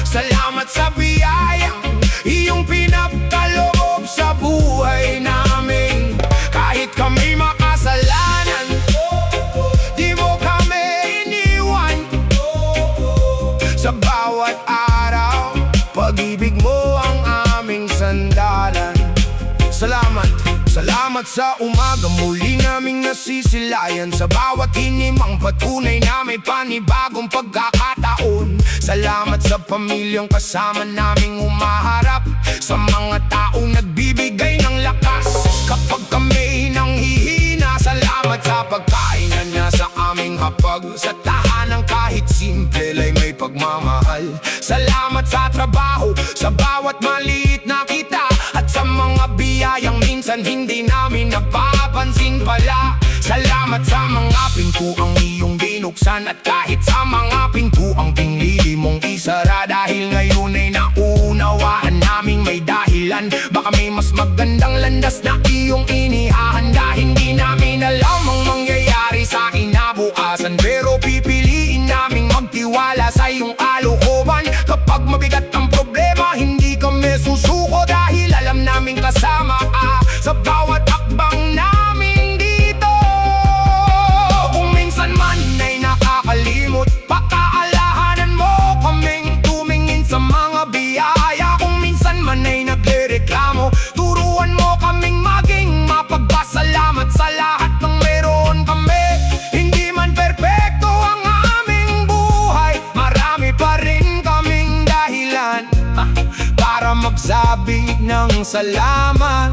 Salamat sa biyayang iyong pinagkaloob sa buhay namin. Kahit kami makasalanan, di mo kami iniwan. Sa bawat araw, pag-ibig mo ang aming sandalan. Salamat sa umaga, muli naming nasisilayan. Sa bawat hinimang patunay na may panibagong pagkakataon. Salamat sa pamilyang kasama naming umaharap, sa mga taong nagbibigay ng lakas kapag kami nanghihina. Salamat sa pagkain na nasa aming hapag, sa tahanang kahit simple ay may pagmamahal. Salamat sa trabaho, sa bawat maliit na kita, at sa mga biyayang minsan hindi namin napapansin pala. Salamat sa mga pintuang iyong binuksan, at kahit sa mga pintuang pinili mong isara, dahil ngayon ay naunawaan naming may dahilan. Baka may mas magandang landas na iyong inihahanda. Hindi namin alam ang mangyayari sa kinabukasan, pero pipiliin naming magtiwala sa iyong kalooban. Kapag mabigat ang problema, hindi kami susuko, dahil alam namin kasama ka sa bawat akbang namin dito. Kung minsan man ay nakakalimot, pakaalahanan mo kaming tumingin sa mga biyaya. Kung minsan man ay nagrereklamo, turuan mo kaming maging mapagpasalamat sa lahat ng meron kami. Hindi man perpekto ang aming buhay, marami pa rin kaming dahilan para magsabi ng salamat.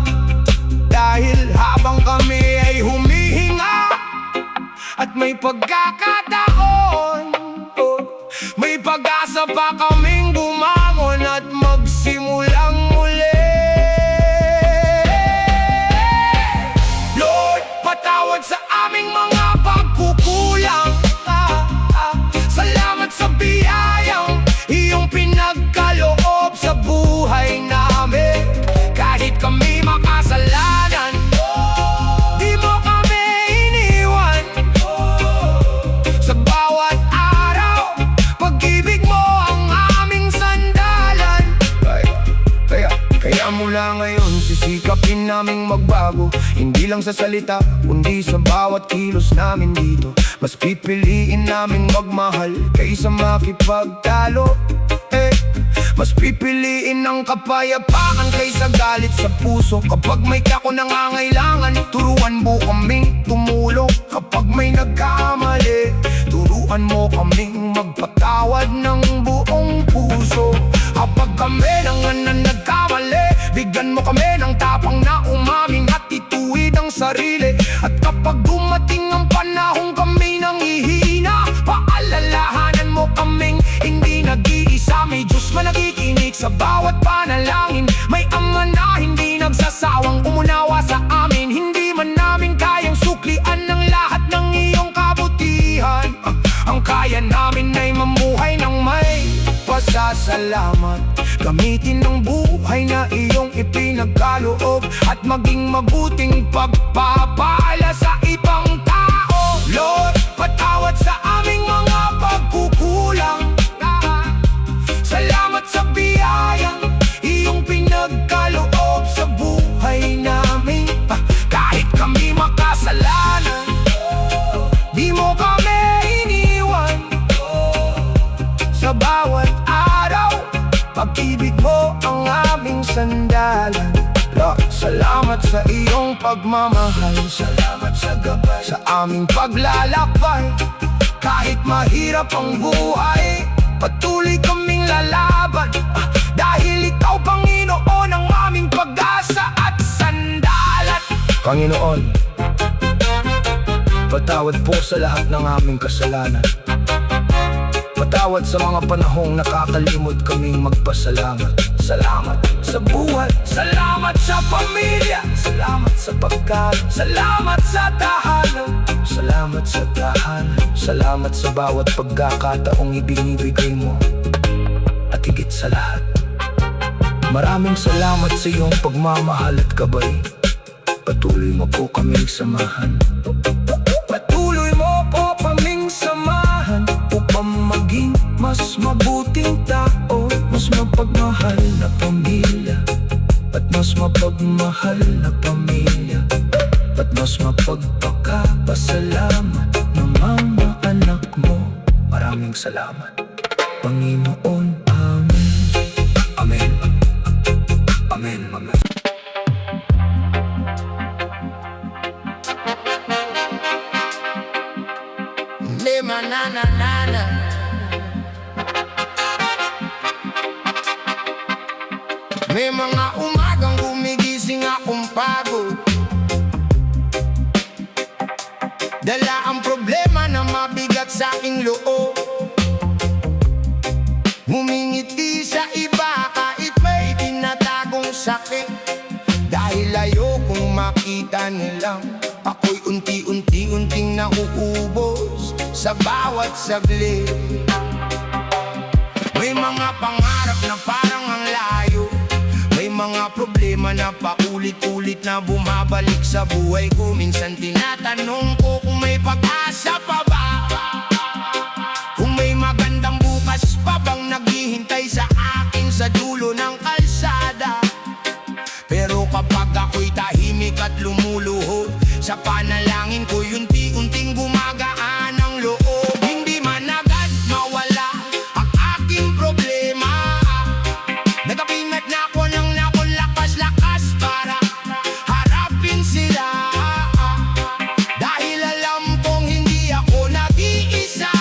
Dahil habang kami ay humihinga at may pagkakataon, may pag-asa pa kaming bumangon at magsimulang muli. Lord, patawad sa aming mga pagkukulang. Salamat sa biyayang iyong pinagkaloob sa buhay namin. Kahit kami makasalanan, di mo kami iniwan. Sa bawat araw, pag-ibig mo ang aming sandalan. Kaya mula ngayon magbago, hindi lang sa salita, kundi sa bawat kilos namin dito. Mas pipiliin namin magmahal kaysa makipagtalo. Mas pipiliin ang kapayapaan kaysa galit sa puso. Kapag may kako nangangailangan, turuan mo kaming tumulong. Kapag may nagkamali, turuan mo kaming magpatawad ng buong puso. Kapag kami nang nagkamali, bigyan mo kami ng tapang na umamin at ituwid ang sarili. At kapag dumating ang panahong kami nanghihina, paalalahanan mo kaming hindi nag-iisa. May Diyos man nakikinig sa bawat panalangin. May Ama na hindi nagsasawang umunawa sa amin. Hindi man namin kayang suklian ng lahat ng iyong kabutihan. Ang kaya namin ay mamuhay ng may pasasalamat. Gamitin ang buhay na iyong ipinagkaloob at maging mabuting pagpapaala sa ibang tao. Lord, patawad sa aming mga pagkukulang. Salamat sa biyayang iyong pinagkaloob sa buhay namin. Kahit kami makasalanan, di mo kami iniwan. Sa bawat araw, pag-ibig mo ang aming sandalan. Lord, salamat sa iyong pagmamahal. Salamat sa gabay sa aming paglalakbay. Kahit mahirap ang buhay, patuloy kaming lalaban. Dahil ikaw, Panginoon, ang aming pag-asa at sandalan. Panginoon, patawad po sa lahat ng aming kasalanan. Patawad sa mga panahong nakakalimot kaming magpasalamat. Salamat sa buhay, salamat sa pamilya, salamat sa pagkain, salamat sa tahanan, salamat sa tahanan, salamat sa bawat pagkakataong ibinibigay mo. At higit sa lahat, maraming salamat sa iyong pagmamahal at gabay. Patuloy mo po kaming samahan. Patuloy mo po kaming samahan upang maging mas mabuting tao, mas mapagmahal na pamilya, at mas mapagmahal na pamilya, at mas mapagpakapasalamat ng mga anak mo. Maraming salamat, Panginoon. Amen. Amen. Amen. Amen. Lima na na na na. May mga umagang gumigising akong pagod. Dala ang problema na mabigat sa aking loob. Humingiti sa iba kahit may tinatagong sakit. Dahil ayokong makita nilang ako'y unti-unting nauubos sa bawat saglit. May mga pangarap na parang ang layo. May mga problema na paulit-ulit na bumabalik sa buhay ko. Minsan tinatanong ko kung may pag-asa pa ba, kung may magandang bukas pa bang naghihintay sa akin sa dulo ng kalsada. Pero kapag ako'y tahimik at lumuluhod sa panalangin ko, unti-unting gumagaan ang loob. Hindi man agad mawala ang aking problema. Nagkapingat na ako ng lakas-lakas para harapin sila. Dahil alam kong hindi ako nag-iisa.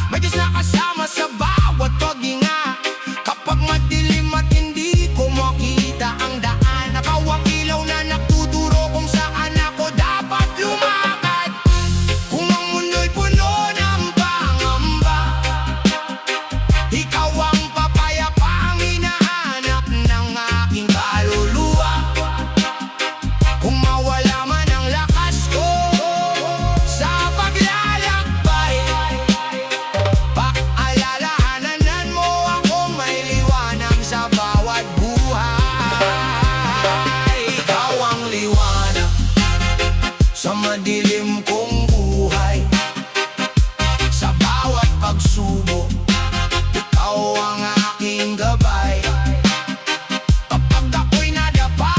May Diyos na kasama sa bawat paghinga. Kapag madilim at hindi ko makita ang daan, nakawang ilaw na nagtuturo kung saan ako dapat lumakad. Kung ang mundo'y puno ng pangamba, ikaw ang papayapaang hinahanap ng aking kaluluwa. Kung mawala man ang lakas ko sa paglalakbay, paalalahanan mo akong may liwanag sa bawat buhay. Ikaw ang liwanag sa madilim kong buhay. Sa bawat pagsubok, ikaw ang aking gabay. Kapag ako'y nadapa,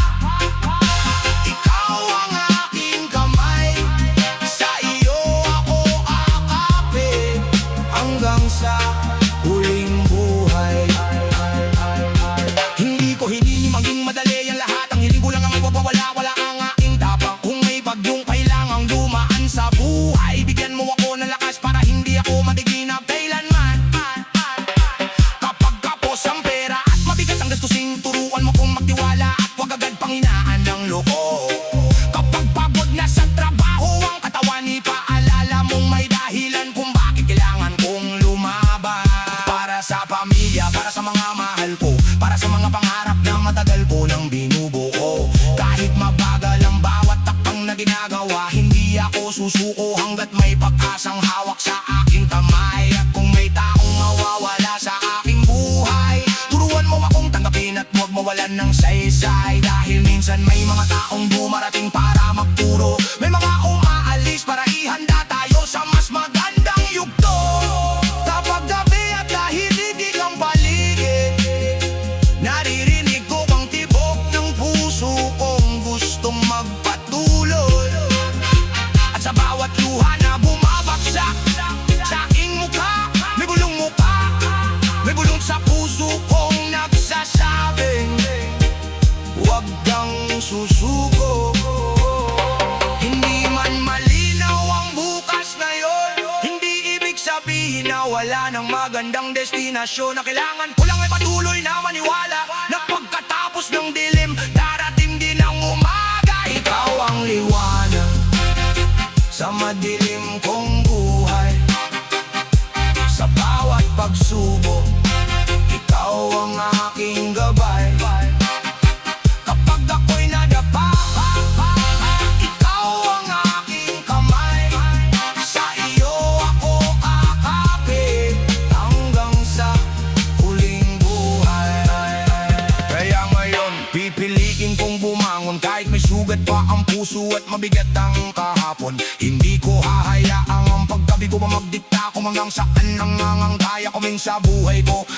Hindi ako susuko hanggat may pag-asang hawak sa aking kamay. At kung may taong mawawala sa aking buhay, turuan mo akong tanggapin at huwag mawalan ng saysay. Dahil minsan may mga taong dumarating para magturo, may mga umaalis para ihanda tayo sa mas magandang yugto. Kapag gabi at tahimik ang paligid, naririnig ko ang tibok ng puso kong gustong magpatuloy. At sa bawat luha na bumabagsak sa aking mukha, may bulong mukha, may bulong sa puso kong nagsasabing huwag kang susuko. Hindi man malinaw ang bukas ngayon, hindi ibig sabihin na wala ng magandang destinasyon. Na kailangan ko lang ay patuloy na maniwala na pagkatapos ng dilim, darating din ang umaga. Ikaw ang liwanag sa madilim kong buhay. Sa bawat pagsubok, ikaw ang aking gabay. Kapag ako'y nadapa, ikaw ang aking kamay. Sa iyo ako kakapit hanggang sa huling buhay. Kaya ngayon, pipiliin kong bumangon kahit may sugat pa ang puso at mabigat ang kahapon. Hindi ko hahayaang ang paggabi ko mamagdikta kung hanggang saan ang kaya ko min sa buhay ko.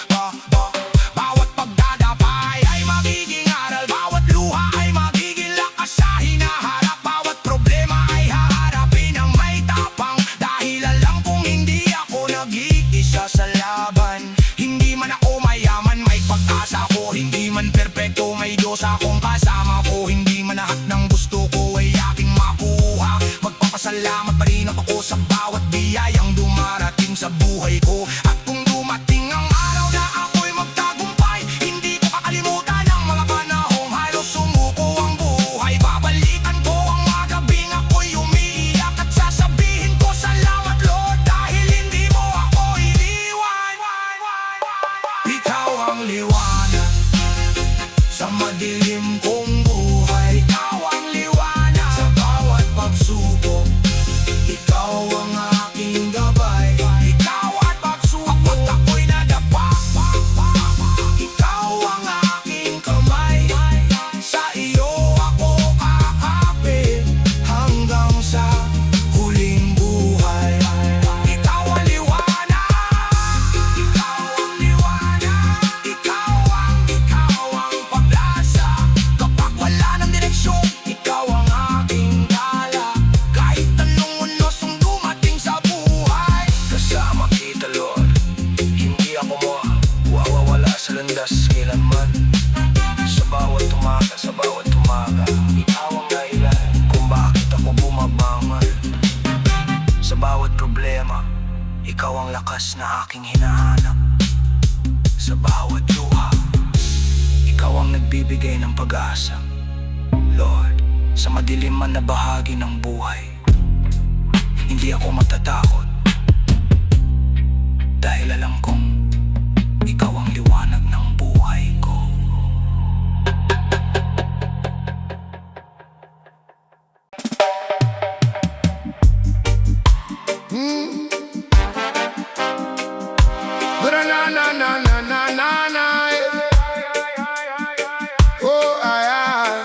Bawat pagdadapay ay magiging aral, bawat luha ay magiging lakas sa hinaharap. Bawat problema ay haharapin ng may tapang, dahil alam kong hindi ako nag-iisa sa laban. Hindi man ako mayaman, may pag-asa ko. Hindi man perpekto, may Diyos akong kasama ko. Hindi man lahat ng gusto ko ay aking makuha, magpapasalamat pa rin ako sa bawat biyayang dumarating sa buhay ko. At kung dumating ang araw na ako'y magtagumpay, hindi ko kakalimutan ang mga panahong halos sumuko ang buhay. Babalikan ko ang mga gabing ako'y umiiyak at sasabihin ko salamat Lord, dahil hindi mo ako iniwan. Ikaw ang liwanag sa madilim kong buhay. Ikaw ang liwanag sa bawat pagsubok, ikaw ang aking gabay. Ikaw at pagsubok, kapag ako'y nadapa, ikaw ang aking kamay. Sa iyo ako kakapit hanggang sa huling buhay. Ikaw ang liwanag, ikaw ang liwanag, ikaw ang pag-asa. Kapag wala ng direksyon, ikaw ang aking dala. Kahit anong unos ang dumating sa buhay, kasama kita Lord. Hindi ako mawawala sa landas kailanman. Sa bawat umaga, ikaw ang dahilan kung bakit ako bumabangon. Sa bawat problema, ikaw ang lakas na aking hinahanap. Sa bawat luha, ikaw ang nagbibigay ng pag-asa. Lord, sa madilim man na bahagi ng buhay, hindi ako matatakot, dahil alam kong ikaw ang liwanag ng buhay ko. Na. Oh, ay, ay.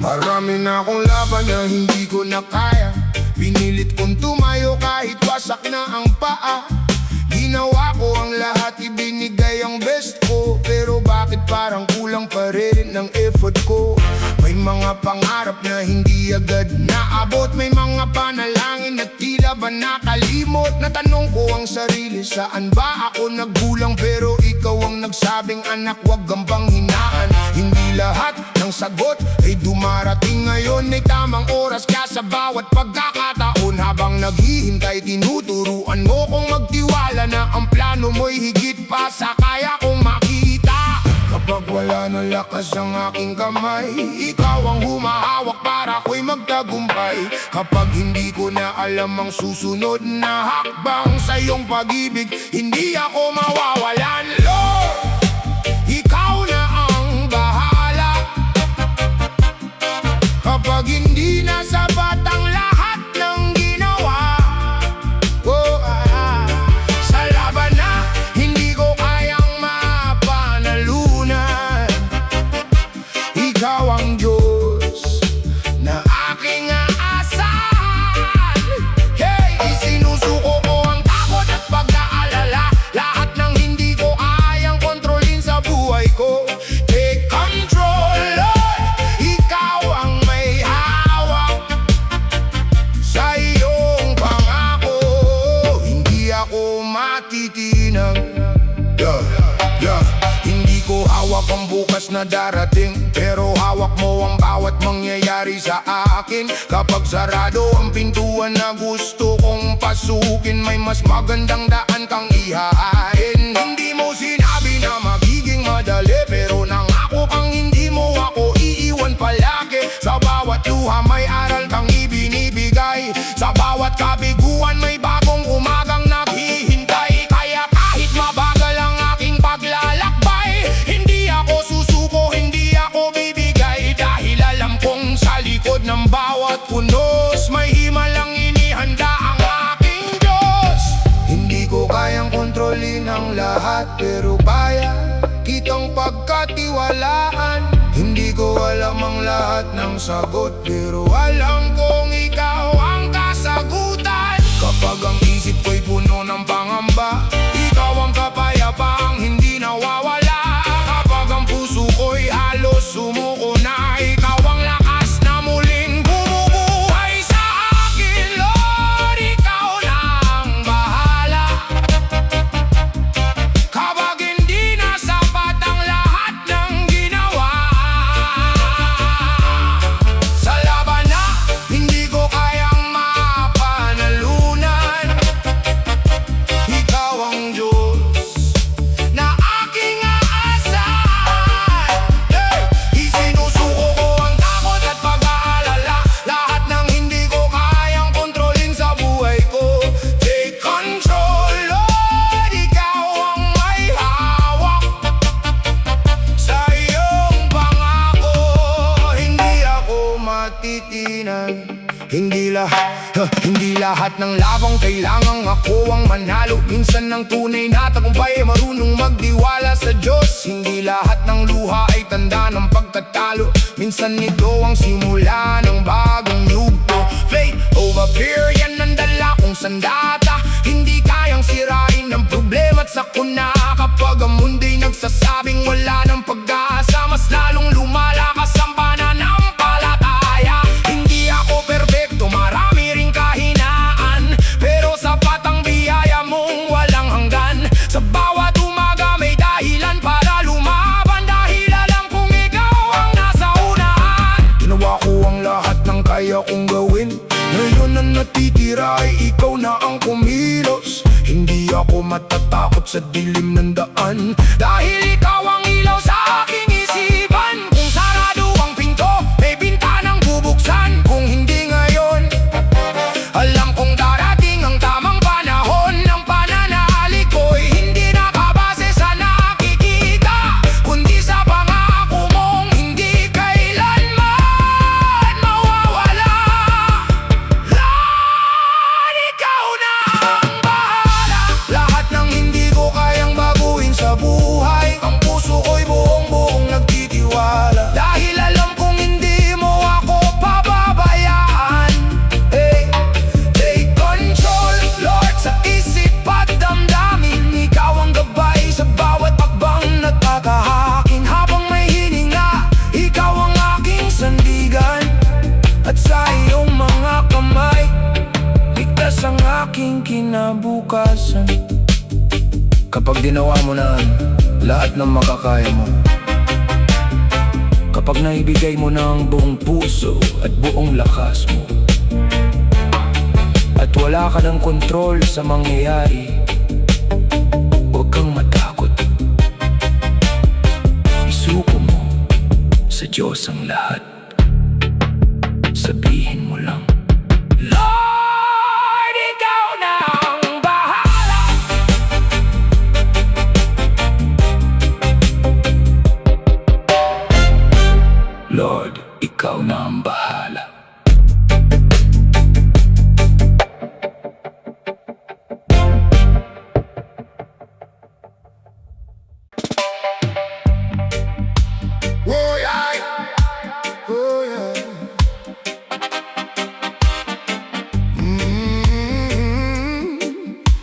Marami na akong laban na hindi ko na kaya. Pinilit kong tumayo kahit wasak na ang paa. Ginawa ko ang lahat, ibinigay ang best ko. Pero bakit parang kulang pa rin ng effort ko? May mga pangarap na hindi agad naabot. May mga panalangin na tila ba nakalimot. Natanong ko ang sarili, saan ba ako nagkulang? Pero ikaw ang nagsabing anak, wag kang panghinaan. Hindi lahat ng sagot ay dumarating ngayon. May tamang oras ka sa bawat pagkakataon. Habang naghihintay, tinuturuan mo kong magtiwala na ang plano mo'y higit pa sa kaya kong makita. Kapag wala Malakas ang aking kamay, ikaw ang humahawak para ako'y magtagumpay. Kapag hindi ko na alam ang susunod na hakbang sa iyong pag-ibig, hindi ako mawawalan. Lord, ikaw na ang bahala. Kapag hindi na sapat ang lahat ng ginawa, sa laban na hindi ko kayang mapanalunan, ikaw ang Diyos na aking aasahan. Hey, isinusuko ko ang takot at pag-aalala, lahat ng hindi ko kayang kontrolin sa buhay ko. Take control, Lord, ikaw ang may hawak sa iyong pangako. Hindi ako matitinag, Hindi ko hawak ang bukas na darating, pero hawak mo ang bawat mangyayari sa akin. Kapag sarado ang pintuan na gusto kong pasukin, may mas magandang daan kang ihain. Hindi mo sinabi na magiging madali, pero nangako kang hindi mo ako iiwan palagi. Sa bawat luha may aral kang ibinibigay, sa bawat kabiguan may bagong umagang naghihintay. Kaya kahit mabagal ang aking paglalakbay, hindi ako susuko, hindi ako bibigay. Dahil alam kong sa likod ng bawat punos may himalang inihanda ang aking Diyos. Hindi ko kayang kontrolin ang lahat, pero kaya kitang pagkatiwalaan. Hindi ko alam ang lahat ng sagot, pero alam kong ikaw ang kasagutan. Kapag ang isip ko'y puno ng pangamba, ikaw ang kapayapaang hindi nawawala. Kapag ang puso ko'y halos sumuko na, ikaw ang lakas na muling bumubuhay sa akin. Lord, ikaw na ang bahala. Kapag hindi na sapat ang lahat ng ginawa, sa laban na hindi ko kayang mapanalunan, ikaw ang Diyos na aking aasahan. Hey! Isinusuko ko ang takot at pag-aalala, lahat ng hindi ko kayang kontrolin sa buhay ko. Take control, Lord, ikaw ang may hawak sa iyong pangako. Hindi ako matitinag, hindi lahat ng labang kailangang ako ang manalo. Minsan ng tunay na tagumpay ay marunong magdiwala sa Diyos. Hindi lahat ng luha ay tanda ng pagkatalo, minsan ito ang simula ng bagong yugto. Faith over fear, yan ang dala kong sandata. Hindi kayang sirain ng problema at sakuna. Kapag ang mundo'y nagsasabing wala ng pag-asa, mas lalong lumalakas ang pananampalataya. Hindi ako perpekto, marami ring kahinaan, pero sapat ang biyaya mong walang hanggan. Sa bawat umaga may dahilan para lumaban, dahil alam kong ikaw ang nasa unahan. Ginawa ko ang lahat ng kaya kong gawin, ngayon ang natitira ay ikaw na ang kumilos. Hindi ako matatakot sa dilim ng daan, dahil ikaw ang ilaw sa aking isipan. Kung sarado ang pinto, may bintanang bubuksan. Kung hindi ngayon, alam kong darating ang tamang panahon. Ang pananalig ko'y hindi nakabase sa nakikita, kundi sa pangako mong hindi kailanman mawawala. Lord, ikaw na ang bahala. Lahat ng hindi ko kayang baguhin sa buhay, ang puso ko'y buong nagtitiwala, dahil alam kong hindi mo ako pababayaan. Hey, take control, Lord, sa isip at damdamin. Ikaw ang gabay sa bawat hakbang nagkakahakin. Habang may hininga, ikaw ang aking sandigan, at sa iyong mga kamay ligtas ang aking kinabukasan. Kapag ginawa mo na lahat ng makakaya mo, kapag naibigay mo na ang buong puso at buong lakas mo, at wala ka ng kontrol sa mangyayari, huwag kang matakot. Isuko mo Diyos ang lahat. Sabihin mo lang, Lord, ikaw na ang bahala. Lord, ikaw na ang bahala. Oh yeah, oh yeah.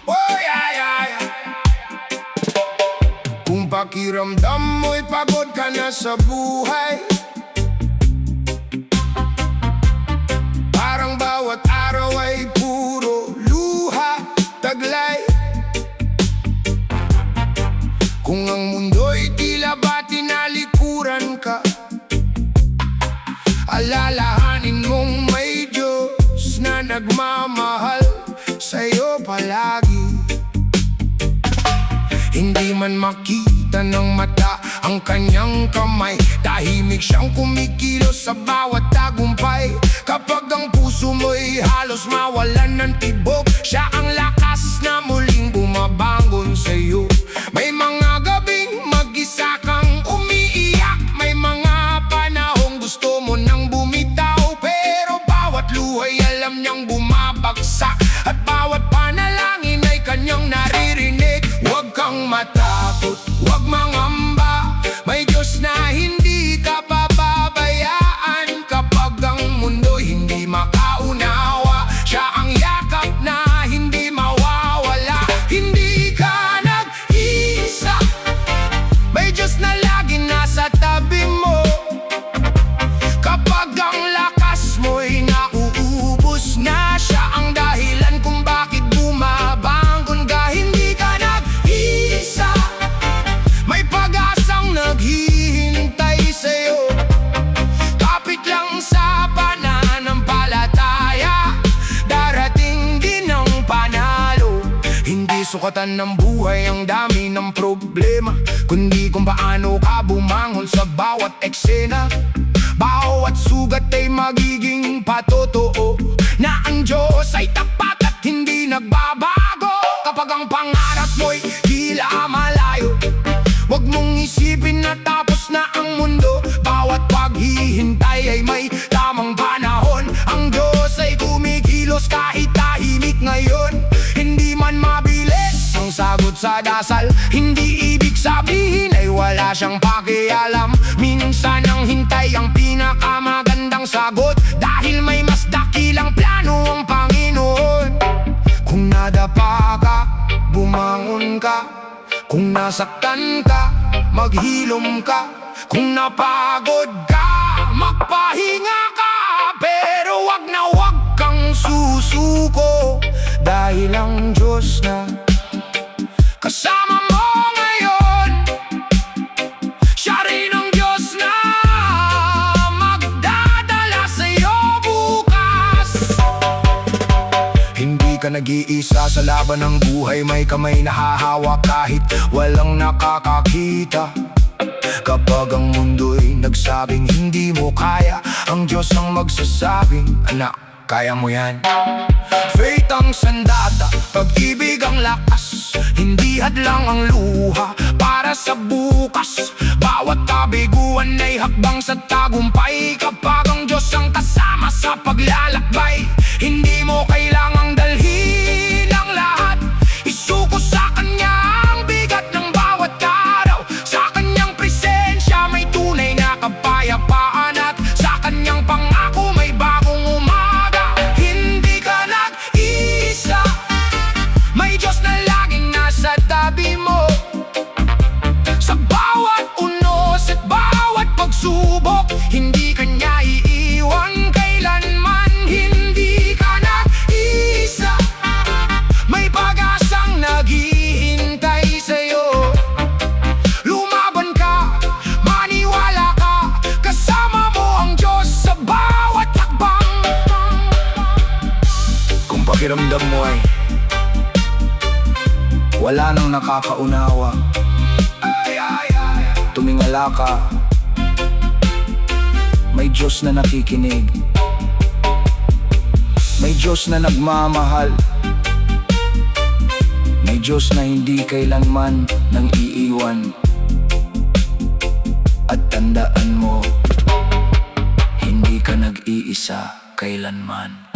Oh yeah, yeah, yeah. Kung pakiramdam mo'y pagod ka na sa buhay, parang bawat araw ay puro luha, taglay. Kung ang mundo'y tila ba tinalikuran ka, alalahanin mong may Diyos na nagmamahal sa'yo palagi. Hindi man makita ng mata ang kanyang kamay, tahimik siyang kumikilos sa bawat tagumpay. Kapag ang puso mo'y halos mawalan ng tibok, siya ang lakas na muling bumabangon sa'yo. May mga gabing mag-isa kang umiiyak, may mga panahong gusto mo nang bumitaw, pero bawat luhay alam niyang bumabagsak, at bawat panalangin ay kanyang naririnig. Huwag kang matakot, huwag mangamba, may Diyos na hindi ka pababayaan. Kapag ang mundo'y hindi makaunawa, siya ang yakap na hindi mawawala. Hindi ka nag-iisa, may Diyos na lagi nasa tabi mo. Kapag ang lakas mo'y nauubos na, siya ang dahilan kung bakit bumabangon ka. Hindi ka nag-iisa, may pag-asang naghihintay sa'yo. Kapit lang sa pananampalataya, darating din ang panalo. Hindi sukatan ng buhay ang dami ng problema, kundi kung paano ka bumangon sa bawat eksena. Bawat sugat ay magiging patotoo na ang Diyos ay tapat at hindi nagbabago. Kapag ang pangarap mo'y tila malayo, huwag mong isipin na tapos na ang mundo. Bawat paghihintay ay may tamang panahon. Ang Diyos ay kumikilos kahit tahimik ngayon. Hindi man mabilis ang sagot sa dasal, hindi ibig sabihin ay wala siyang pakialam. Minsan ang hintay ang pinakamagandang sagot, dahil may mas dakilang plano ang Panginoon. Kung nadapa ka, bumangon ka. Kung nasaktan ka, maghilom ka. Kung napagod ka, magpahinga ka. Pero wag na wag kang susuko, dahil ang Diyos na kasama mo ngayon, siya rin ang Diyos na magdadala sa'yo bukas. Hindi ka nag-iisa sa laban ng buhay, may kamay na hahawak kahit walang nakakakita. Kapag ang mundo'y nagsabing hindi mo kaya, ang Diyos ang magsasabing, anak, kaya mo yan. Faith ang sandata, pag-ibig ang lakas, hindi hadlang ang luha para sa bukas. Bawat kabiguan ay hakbang sa tagumpay. Kapag ang Diyos ang kasama sa paglalakbay, hindi mo kailangang dalhin ang lahat. Isuko sa Kanya ang bigat ng bawat araw. Sa Kanyang presensya may tunay na kapayapaan, at sa Kanyang pangako may bagong umaga. Hindi ka nag-iisa, may Diyos na laging nasa tabi mo. Sa bawat unos at bawat pagsubok, hindi Kanya iiwan kailanman. Hindi ka nag-iisa, may pag-asang naghihintay sa'yo. Lumaban ka, maniwala ka, kasama mo ang Diyos sa bawat hakbang. Kung pakiramdam mo ay wala nang nakakaunawa, tumingala ka, may Diyos na nakikinig. May Diyos na nagmamahal. May Diyos na hindi kailanman nang iiwan. At tandaan mo, hindi ka nag-iisa kailanman.